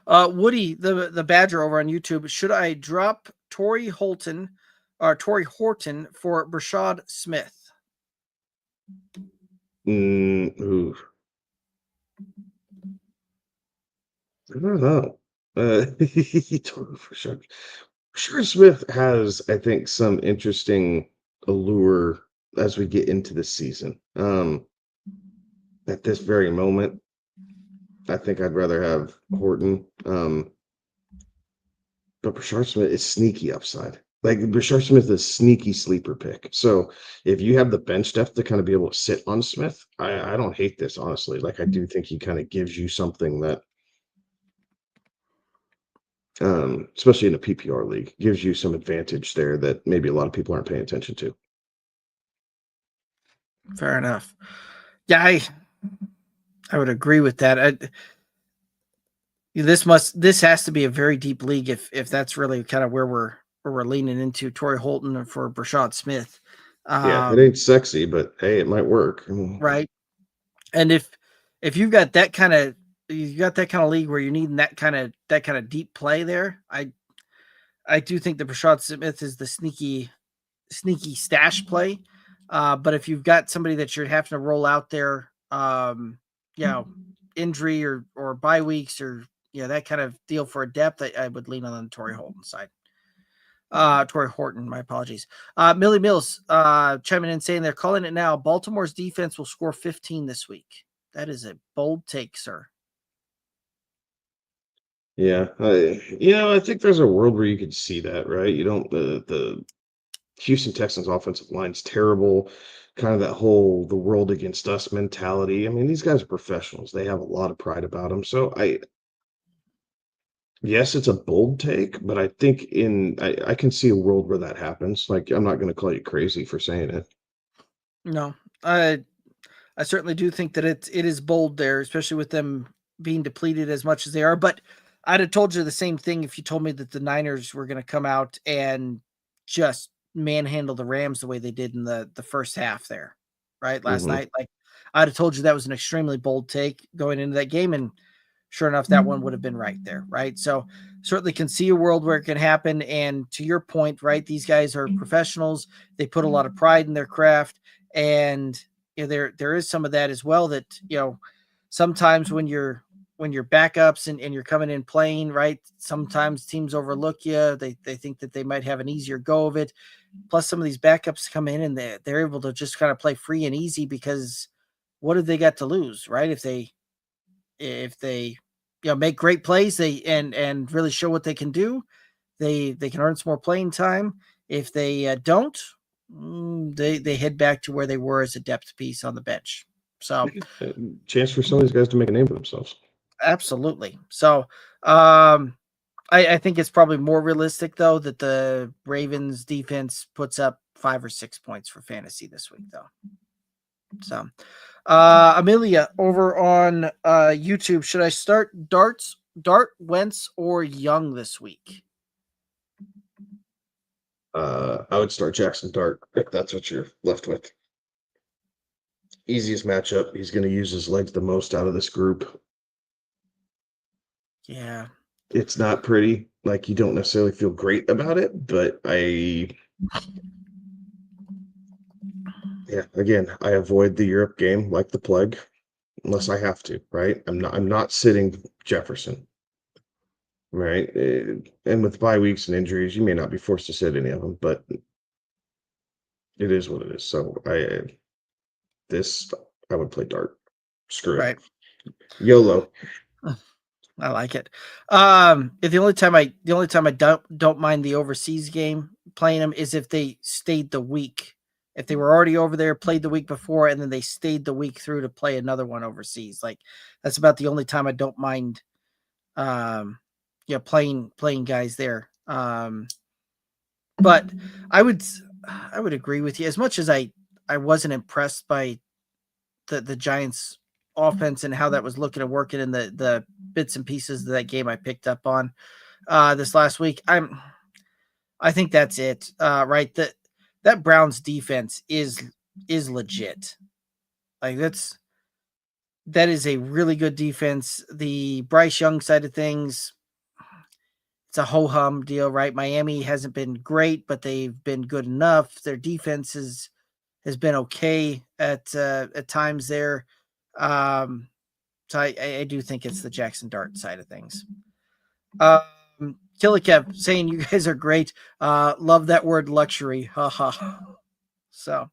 Woody, the Badger over on YouTube. Should I drop Torrey Horton for Brashad Smith? Ooh. I don't know. For sure. Sure, Smith has, I think, some interesting allure as we get into the season. At this very moment, I think I'd rather have Horton. But Brashard Smith is sneaky upside. Like Brashard Smith is sneaky sleeper pick. So if you have the bench depth to kind of be able to sit on Smith, I don't hate this, honestly. Like I do think he kind of gives you something that especially in a PPR league, gives you some advantage there that maybe a lot of people aren't paying attention to. Fair enough. Yeah, I would agree with that. This has to be a very deep league if that's really kind of where we're leaning into Torrey Holton for Brashad Smith. Yeah, it ain't sexy, but hey, it might work. Right. And if you've got that kind of league where you're needing that kind of deep play there, I do think that Brashad Smith is the sneaky stash play. But if you've got somebody that you're having to roll out there, injury or bye weeks or that kind of deal for a depth, I would lean on the Torrey Horton side. Torrey Horton, my apologies. Millie Mills chiming in saying they're calling it now. Baltimore's defense will score 15 this week. That is a bold take, sir. Yeah, I think there's a world where you could see that, right? You don't the Houston Texans offensive line's terrible, kind of that whole the world against us mentality. I mean, these guys are professionals. They have a lot of pride about them. So yes, it's a bold take, but I think I can see a world where that happens. Like, I'm not going to call you crazy for saying it. No, I certainly do think that it is bold there, especially with them being depleted as much as they are. But I'd have told you the same thing if you told me that the Niners were going to come out and just manhandle the Rams the way they did in the first half there, right? Last night. Like, I'd have told you that was an extremely bold take going into that game. And sure enough, that one would have been right there, right? So certainly can see a world where it can happen. And to your point, right, these guys are professionals. They put a lot of pride in their craft. And there is some of that as well that, sometimes when you're backups and you're coming in playing, right, sometimes teams overlook you. They think that they might have an easier go of it. Plus some of these backups come in and they're able to just kind of play free and easy because what have they got to lose, right? If they make great plays, they and really show what they can do, they can earn some more playing time. If they don't, they head back to where they were as a depth piece on the bench. So chance for some of these guys to make a name for themselves. Absolutely. So I think it's probably more realistic though that the Ravens defense puts up 5 or 6 points for fantasy this week though. So Amelia over on YouTube, should I start Dart, Wentz, or Young this week? I would start Jackson Dart if that's what you're left with. Easiest matchup. He's going to use his legs the most out of this group. Yeah. It's not pretty. Like, you don't necessarily feel great about it, but again, I avoid the Europe game like the plague unless I have to, right? I'm not sitting Jefferson. Right. And with bye weeks and injuries, you may not be forced to sit any of them, but it is what it is. So I would play Dart. Screw Right. it. YOLO. I like it. The only time I don't mind the overseas game playing them is if they stayed the week. If they were already over there, played the week before, and then they stayed the week through to play another one overseas. Like, that's about the only time I don't mind playing guys there. But I would agree with you. As much as I wasn't impressed by the Giants offense and how that was looking and working in the bits and pieces of that game I picked up on this last week. I think that's it. Right. That Browns defense is legit. Like, that is a really good defense. The Bryce Young side of things, it's a ho-hum deal, right? Miami hasn't been great, but they've been good enough. Their defense has been okay at times there. So I do think it's the Jackson Dart side of things. Killikev saying you guys are great. Love that word luxury. Haha. So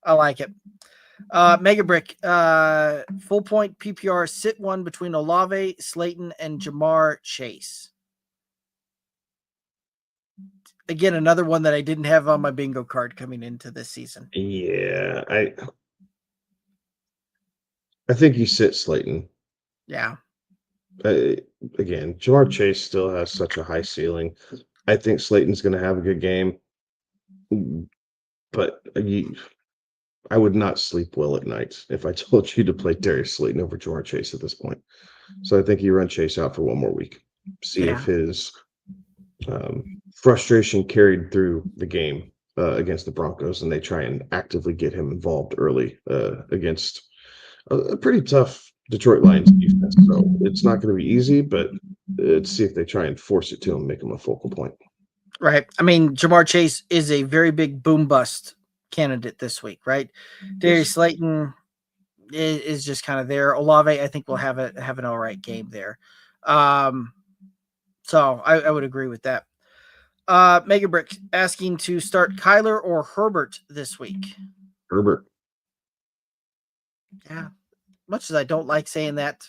I like it. Mega Brick, full point PPR, sit one between Olave, Slayton, and Jamar Chase. Again, another one that I didn't have on my bingo card coming into this season. Yeah, I think you sit Slayton. Yeah. Again, Jamar Chase still has such a high ceiling. I think Slayton's going to have a good game, but I would not sleep well at night if I told you to play Darius Slayton over Jamar Chase at this point. So I think you run Chase out for one more week. See if his frustration carried through the game against the Broncos, and they try and actively get him involved early against a pretty tough Detroit Lions defense. So it's not going to be easy, but let's see if they try and force it to him, make him a focal point. Right. I mean, Jamar Chase is a very big boom bust candidate this week, right? Darius Slayton is just kind of there. Olave, I think, will have an all right game there. So I would agree with that. Mega Brick asking to start Kyler or Herbert this week. Herbert. Yeah. Much as I don't like saying that,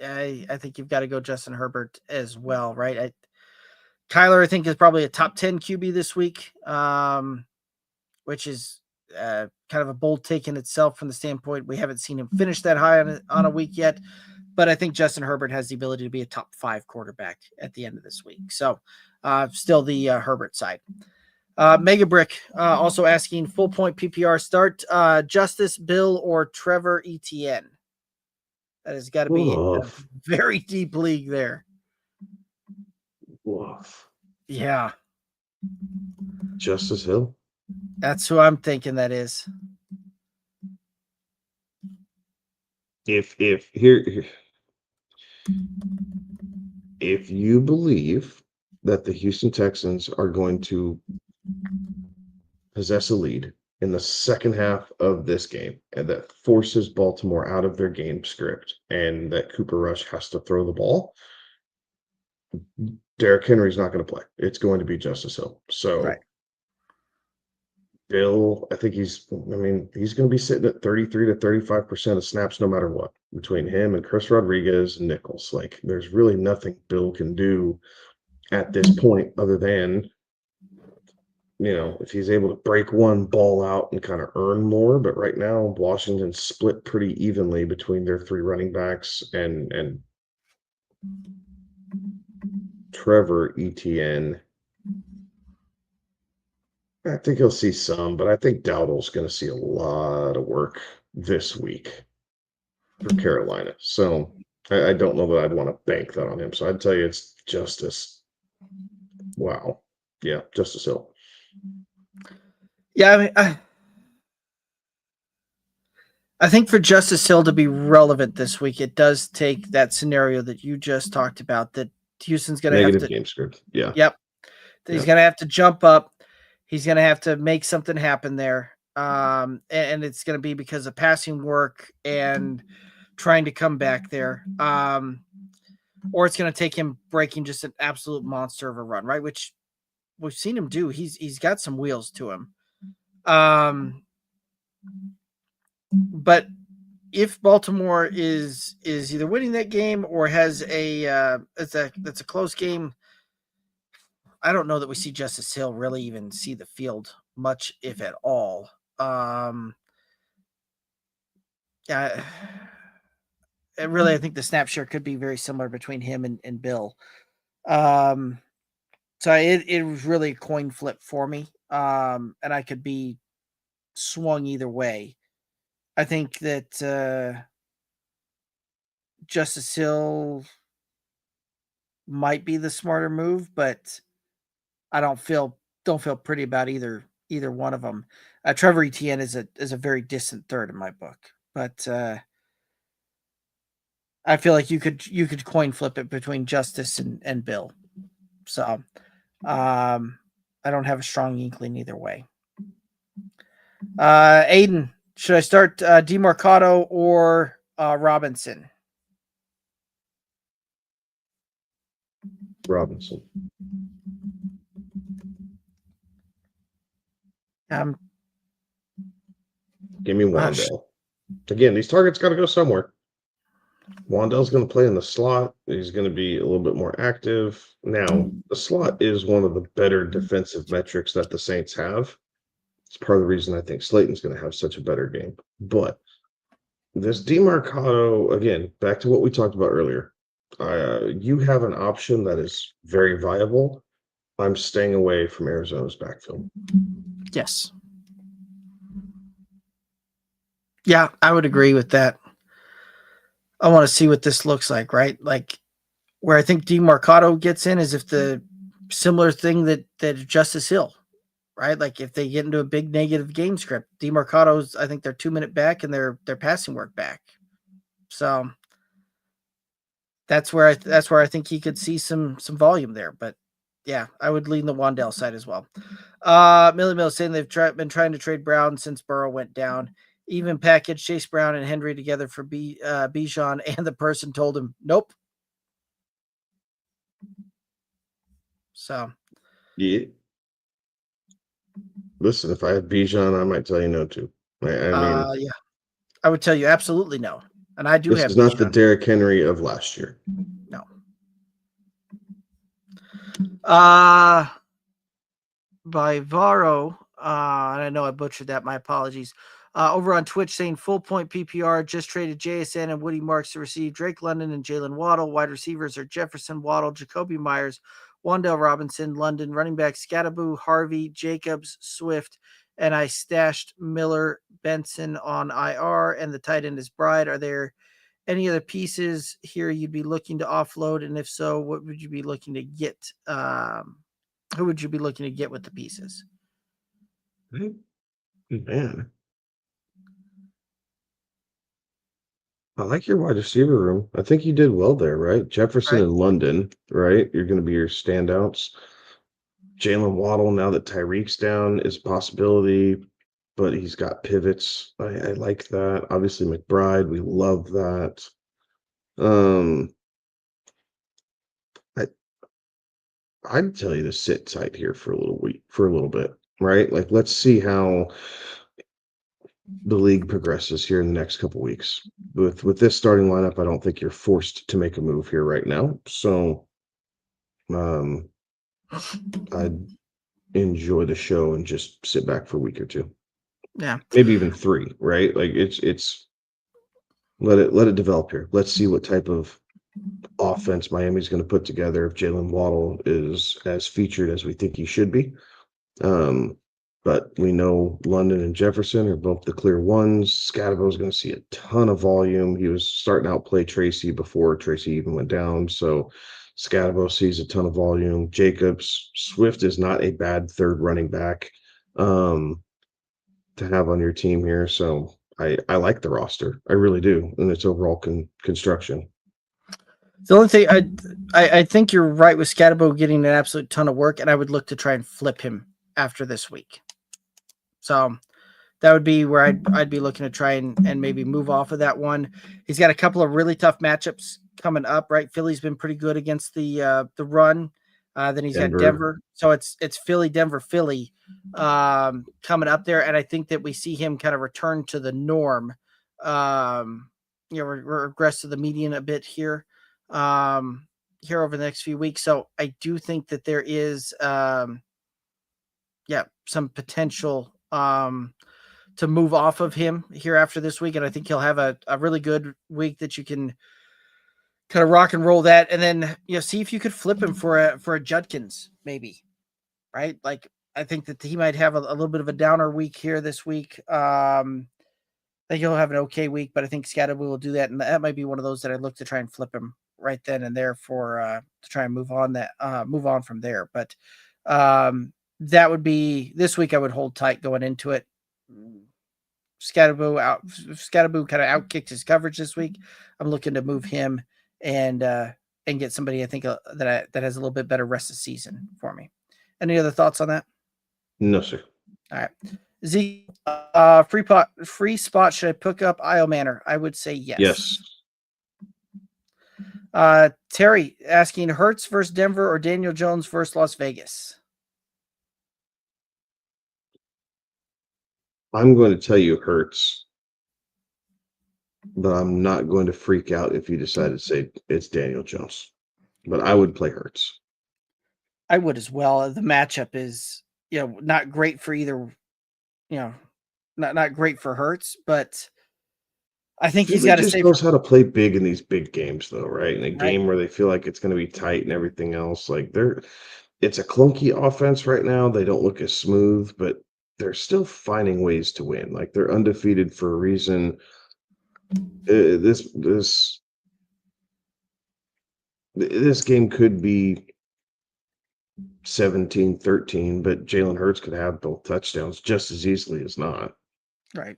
I think you've got to go Justin Herbert as well, right? Kyler, I think, is probably a top 10 QB this week, which is kind of a bold take in itself from the standpoint we haven't seen him finish that high on a week yet. But I think Justin Herbert has the ability to be a top 5 quarterback at the end of this week. So still the Herbert side. Mega Brick also asking full point PPR start Justice, Bill, or Trevor Etienne. That has got to be a very deep league there. Woof. Yeah. Justice Hill. That's who I'm thinking that is. If you believe that the Houston Texans are going to possess a lead in the second half of this game, and that forces Baltimore out of their game script, and that Cooper Rush has to throw the ball, Derrick Henry's not going to play. It's going to be Justice Hill. So right. Bill, I think he's going to be sitting at 33 to 35% of snaps no matter what, between him and Chris Rodriguez and Nichols. Like, there's really nothing Bill can do at this point other than, if he's able to break one ball out and kind of earn more. But right now, Washington's split pretty evenly between their 3 running backs and Trevor Etienne. I think he'll see some, but I think Dowdle's going to see a lot of work this week for Carolina. So I don't know that I'd want to bank that on him. So I'd tell you it's Justice. Wow. Yeah, Justice Hill. Yeah, I mean, I think for Justice Hill to be relevant this week, it does take that scenario that you just talked about, that Houston's going to have to game script. Yeah. Yep. He's going to have to jump up. He's going to have to make something happen there. And it's going to be because of passing work and trying to come back there. Or it's going to take him breaking just an absolute monster of a run, right? Which we've seen him do. He's got some wheels to him. But if Baltimore is either winning that game or has that's a close game, I don't know that we see Justice Hill really even see the field much, if at all. Yeah, I think the snap share could be very similar between him and Bill. So it was really a coin flip for me. And I could be swung either way. I think that Justice Hill might be the smarter move, but I don't feel pretty about either one of them. Trevor Etienne is a very distant third in my book, but I feel like you could coin flip it between Justice and Bill. So I don't have a strong inkling either way. Aiden, should I start DeMarcado or Robinson? Robinson. Give me Wandell. Again, these targets got to go somewhere. Wandell's going to play in the slot. He's going to be a little bit more active. Now, the slot is one of the better defensive metrics that the Saints have. It's part of the reason I think Slayton's going to have such a better game. But this DeMarcado, again, back to what we talked about earlier. You have an option that is very viable. I'm staying away from Arizona's backfield. Yes. Yeah, I would agree with that. I want to see what this looks like, right? Like, where I think DeMarcado gets in is if the similar thing that Justice Hill, right? Like if they get into a big negative game script, DeMarcado's, I think they're 2-minute back and their passing work back. So that's where I think he could see some volume there. But yeah, I would lean the Wandell side as well. Millie Mill saying they've been trying to trade Brown since Burrow went down. Even packaged Chase Brown and Henry together for Bijan, and the person told him nope. So Yeah. Listen, if I had Bijan, I might tell you no to. I mean, yeah, I would tell you absolutely no. And I do this have is not the Bijan. Derrick Henry of last year. No. By Varo, and I know I butchered that. My apologies. Over on Twitch saying full point PPR just traded JSN and Woody Marks to receive Drake London and Jalen Waddle. Wide receivers are Jefferson, Waddle, Jacoby Myers, Wandell Robinson, London. Running back Scattaboo, Harvey, Jacobs, Swift, and I stashed Miller, Benson on IR, and the tight end is Bride. Are there any other pieces here you'd be looking to offload? And if so, what would you be looking to get? Who would you be looking to get with the pieces? Man, I like your wide receiver room. I think you did well there, right? Jefferson Right. and London, right? You're going to be your standouts. Jalen Waddle, now that Tyreek's down, is a possibility, but he's got pivots. I like that. Obviously, McBride, we love that. I'd tell you to sit tight here for a little bit, right? Like, let's see how the league progresses here in the next couple weeks. With this starting lineup, I don't think you're forced to make a move here right now. So, I'd enjoy the show and just sit back for a week or two. Yeah. Maybe even 3, right? Like it's let it develop here. Let's see what type of offense Miami's going to put together if Jalen Waddle is as featured as we think he should be. But we know London and Jefferson are both the clear ones. Scatterbo is going to see a ton of volume. He was starting to outplay Tracy before Tracy even went down. So Scatterbo sees a ton of volume. Jacobs, Swift is not a bad third running back to have on your team here. So I like the roster. I really do. And its overall construction. The only thing I think you're right with Scatterbo getting an absolute ton of work, and I would look to try and flip him after this week. So that would be where I'd be looking to try and maybe move off of that one. He's got a couple of really tough matchups coming up, right? Philly's been pretty good against the run. Then he's got Denver. So it's Philly, Denver, Philly coming up there. And I think that we see him kind of return to the norm. Regress to the median a bit here here over the next few weeks. So I do think that there is some potential to move off of him here after this week. And I think he'll have a really good week that you can kind of rock and roll that. And then, see if you could flip him for a Judkins, maybe, right? Like, I think that he might have a little bit of a downer week here this week. I think he'll have an okay week, but I think Scatterbo will do that. And that might be one of those that I look to try and flip him right then and there for to try and move on from there. But that would be this week. I would hold tight going into it. Scatterbo kind of outkicked his coverage this week. I'm looking to move him and get somebody I think that has a little bit better rest of the season for me. Any other thoughts on that? No, sir. All right. Z, free spot. Should I pick up Io Manor? I would say yes. Yes. Terry asking Hurts versus Denver or Daniel Jones versus Las Vegas. I'm going to tell you Hurts, but I'm not going to freak out if you decide to say it's Daniel Jones. But I would play Hurts. I would as well. The matchup is, not great for either, not great for Hurts, but I think he's got to just knows how to play big in these big games, though, right? In a game where they feel like it's going to be tight and everything else, like it's a clunky offense right now. They don't look as smooth, but they're still finding ways to win. Like, they're undefeated for a reason. This game could be 17-13, but Jalen Hurts could have both touchdowns just as easily as not. Right.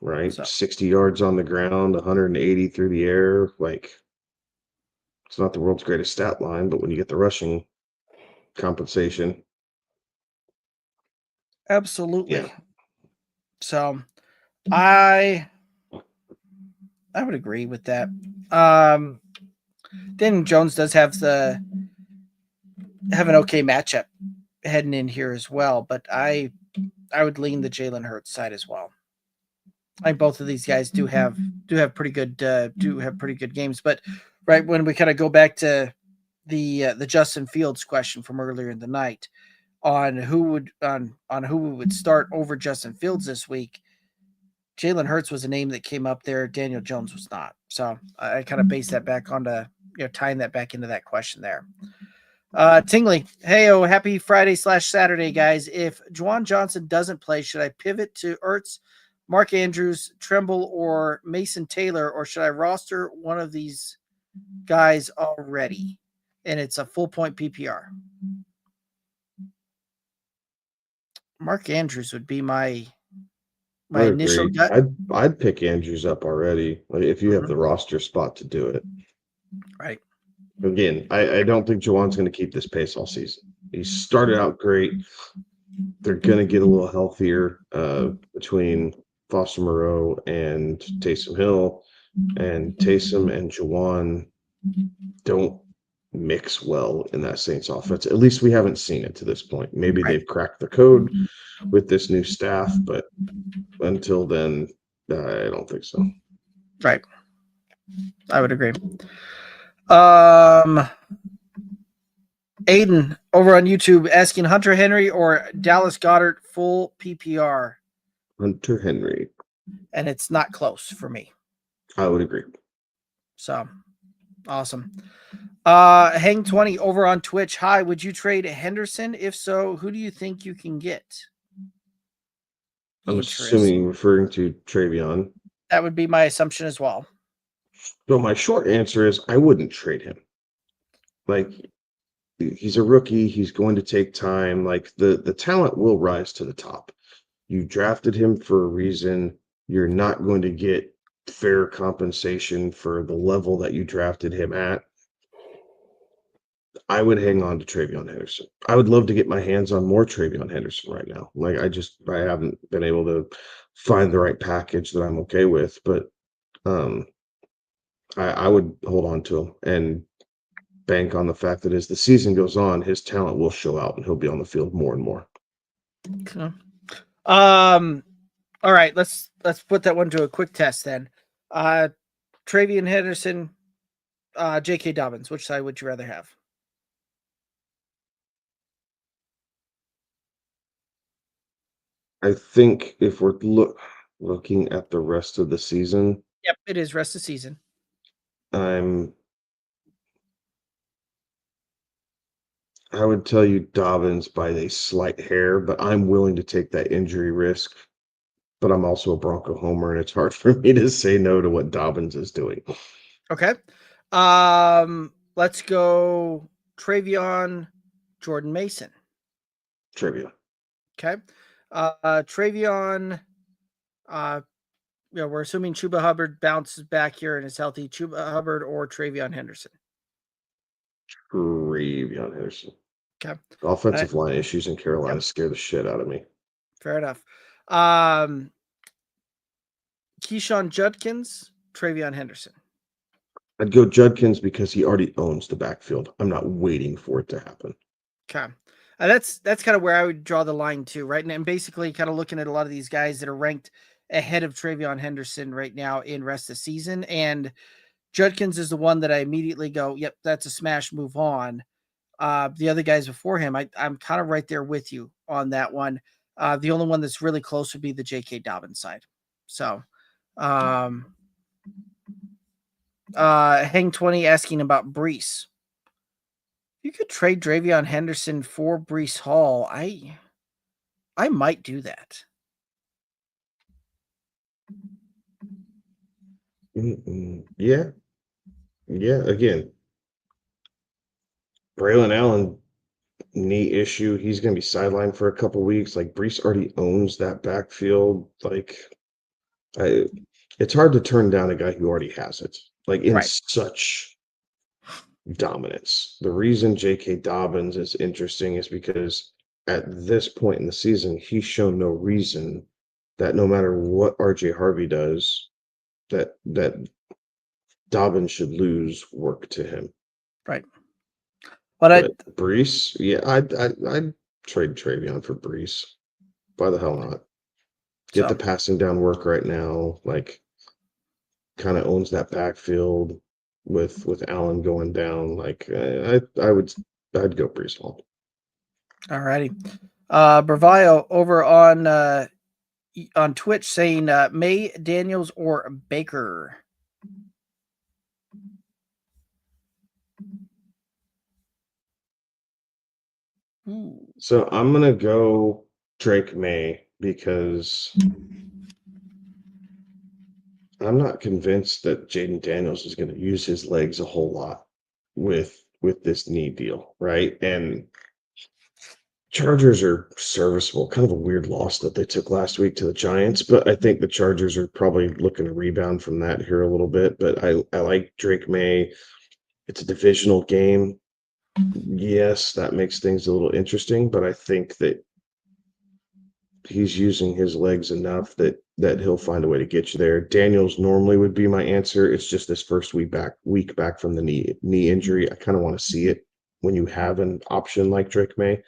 Right? So 60 yards on the ground, 180 through the air. Like, it's not the world's greatest stat line, but when you get the rushing compensation. absolutely. Yeah. So I would agree with that. Daniel Jones does have an okay matchup heading in here as well, but I would lean the Jalen Hurts side as well. I think both of these guys do have pretty good games, but right when we kind of go back to the Justin Fields question from earlier in the night on who would start over Justin Fields this week, Jalen Hurts was a name that came up there. Daniel Jones was not. So I kind of base that back onto tying that back into that question there. Tingley, hey, happy Friday/Saturday, guys. If Juwan Johnson doesn't play, should I pivot to Ertz, Mark Andrews, Tremble, or Mason Taylor, or should I roster one of these guys already? And it's a full point PPR. Mark Andrews would be my initial gut. I'd pick Andrews up already if you have the roster spot to do it. Right. Again, I don't think Juwan's going to keep this pace all season. He started out great. They're going to get a little healthier between Foster Moreau and Taysom Hill, and Taysom and Juwan don't mix well in that Saints offense. At least we haven't seen it to this point. Maybe they've cracked the code with this new staff, but until then, I don't think so. Right. I would agree. Aiden over on YouTube asking Hunter Henry or Dallas Goedert full PPR. Hunter Henry. And it's not close for me. I would agree. So awesome. Hang 20 over on Twitch. Hi, would you trade Henderson? If so, who do you think you can get? I'm assuming referring to Travion. That would be my assumption as well. So my short answer is I wouldn't trade him. Like, he's a rookie. He's going to take time. Like, the talent will rise to the top. You drafted him for a reason. You're not going to get fair compensation for the level that you drafted him at. I would hang on to Travion Henderson. I would love to get my hands on more Travion Henderson right now. Like, I haven't been able to find the right package that I'm okay with, but I would hold on to him and bank on the fact that as the season goes on, his talent will show out and he'll be on the field more and more. Okay. All right, let's put that one to a quick test then. Travion Henderson, J.K. Dobbins, which side would you rather have? I think if we're looking at the rest of the season. Yep, it is rest of the season. I would tell you Dobbins by a slight hair, but I'm willing to take that injury risk. But I'm also a Bronco homer, and it's hard for me to say no to what Dobbins is doing. Okay. Let's go Travion, Jordan Mason. Trivia. Okay. Travion, we're assuming Chuba Hubbard bounces back here and is healthy. Chuba Hubbard or Travion Henderson? Travion Henderson. Okay. Offensive line issues in Carolina scare the shit out of me. Fair enough. Keyshawn Judkins, Travion Henderson. I'd go Judkins because he already owns the backfield. I'm not waiting for it to happen. Okay. That's kind of where I would draw the line too, right? And basically kind of looking at a lot of these guys that are ranked ahead of Travion Henderson right now in rest of season. And Judkins is the one that I immediately go, yep, that's a smash, move on. The other guys before him, I'm kind of right there with you on that one. The only one that's really close would be the J.K. Dobbins side. So, Hang 20 asking about Brees. You could trade Travion Henderson for Brees Hall. I might do that. Yeah. Again, Braylon Allen knee issue. He's going to be sidelined for a couple weeks. Like Brees already owns that backfield. Like it's hard to turn down a guy who already has it. Like in Right. such dominance. The reason J.K. Dobbins is interesting is because at this point in the season, he's shown no reason that no matter what R.J. Harvey does, that Dobbins should lose work to him. Right. But Brees, yeah, I'd trade Travion for Brees. Why the hell not? Get the passing down work right now. Like, kind of owns that backfield with Allen going down. Like, I'd go Brees Hall. All righty. Bravio over on Twitch saying May, Daniels, or Baker. So I'm gonna go Drake May because I'm not convinced that Jaden Daniels is going to use his legs a whole lot with this knee deal, right? And Chargers are serviceable. Kind of a weird loss that they took last week to the Giants, but I think the Chargers are probably looking to rebound from that here a little bit. But I like Drake May. It's a divisional game. Yes, that makes things a little interesting, but I think that he's using his legs enough that he'll find a way to get you there. Daniels normally would be my answer. It's just this first week back from the knee injury. I kind of want to see it when you have an option like Drake May.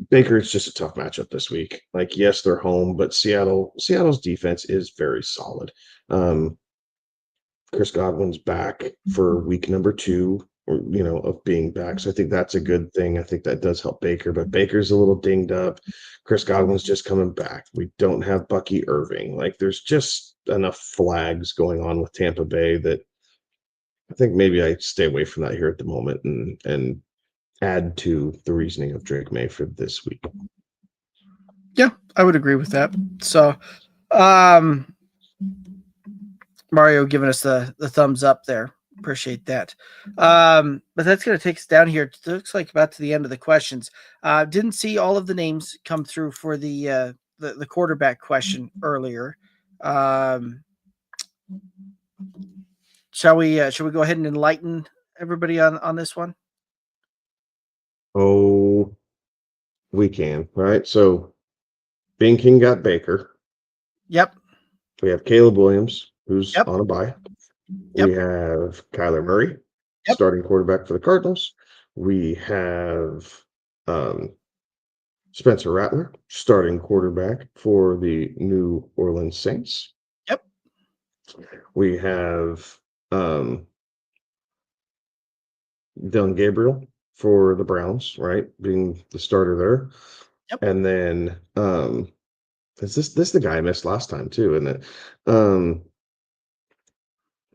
Baker, it's just a tough matchup this week. Like, yes, they're home, but Seattle's defense is very solid. Chris Godwin's back for week number 2, of being back. So I think that's a good thing. I think that does help Baker, but Baker's a little dinged up. Chris Godwin's just coming back. We don't have Bucky Irving. Like, there's just enough flags going on with Tampa Bay that I think maybe I stay away from that here at the moment and add to the reasoning of Drake May for this week. Yeah, I would agree with that. So, Mario giving us the thumbs up there. Appreciate that. But that's going to take us down here. It looks like about to the end of the questions. Didn't see all of the names come through for the quarterback question earlier. Shall we go ahead and enlighten everybody on this one? Oh, we can. All right. So Bean King got Baker. Yep. We have Caleb Williams, who's Yep. on a bye. Yep. We have Kyler Murray, Yep. starting quarterback for the Cardinals. We have Spencer Rattler, starting quarterback for the New Orleans Saints. Yep. We have Dylan Gabriel for the Browns, right? Being the starter there. Yep. And then is this the guy I missed last time too, isn't it?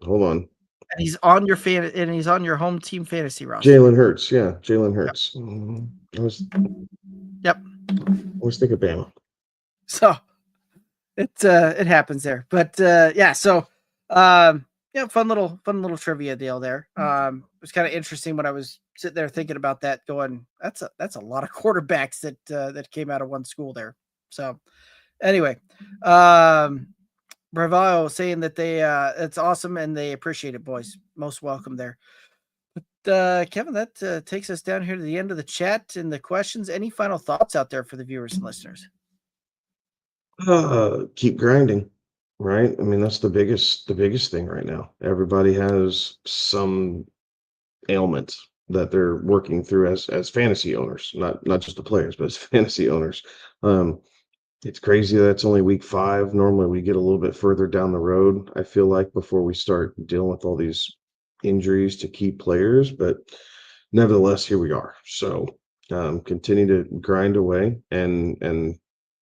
Hold on. And he's on your home team fantasy roster. Jalen Hurts, yeah, Jalen Hurts. Yep. I was thinking Bama. So it happens there, but yeah. So yeah, fun little trivia deal there. It was kind of interesting when I was sitting there thinking about that, going, that's a lot of quarterbacks that came out of one school there. So anyway, Bravio saying that it's awesome and they appreciate it, boys. Most welcome there. But Kevin, that takes us down here to the end of the chat and the questions. Any final thoughts out there for the viewers and listeners? Keep grinding, right? I mean, that's the biggest thing right now. Everybody has some ailment that they're working through as fantasy owners, not just the players, but as fantasy owners. It's crazy that it's only week 5. Normally we get a little bit further down the road, I feel like, before we start dealing with all these injuries to key players, but nevertheless, here we are. So continue to grind away and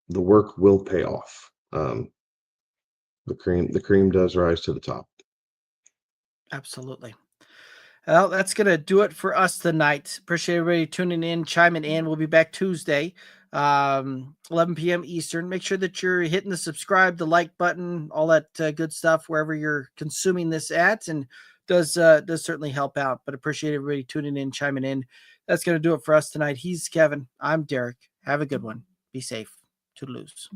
the work will pay off. The cream does rise to the top. Absolutely. Well, that's going to do it for us tonight. Appreciate everybody tuning in, chiming in. We'll be back Tuesday, 11 p.m. Eastern. Make sure that you're hitting the subscribe, the like button, all that good stuff wherever you're consuming this at, and does certainly help out. But appreciate everybody tuning in, chiming in. That's going to do it for us tonight. He's Kevin. I'm Derek. Have a good one. Be safe. Toodaloos.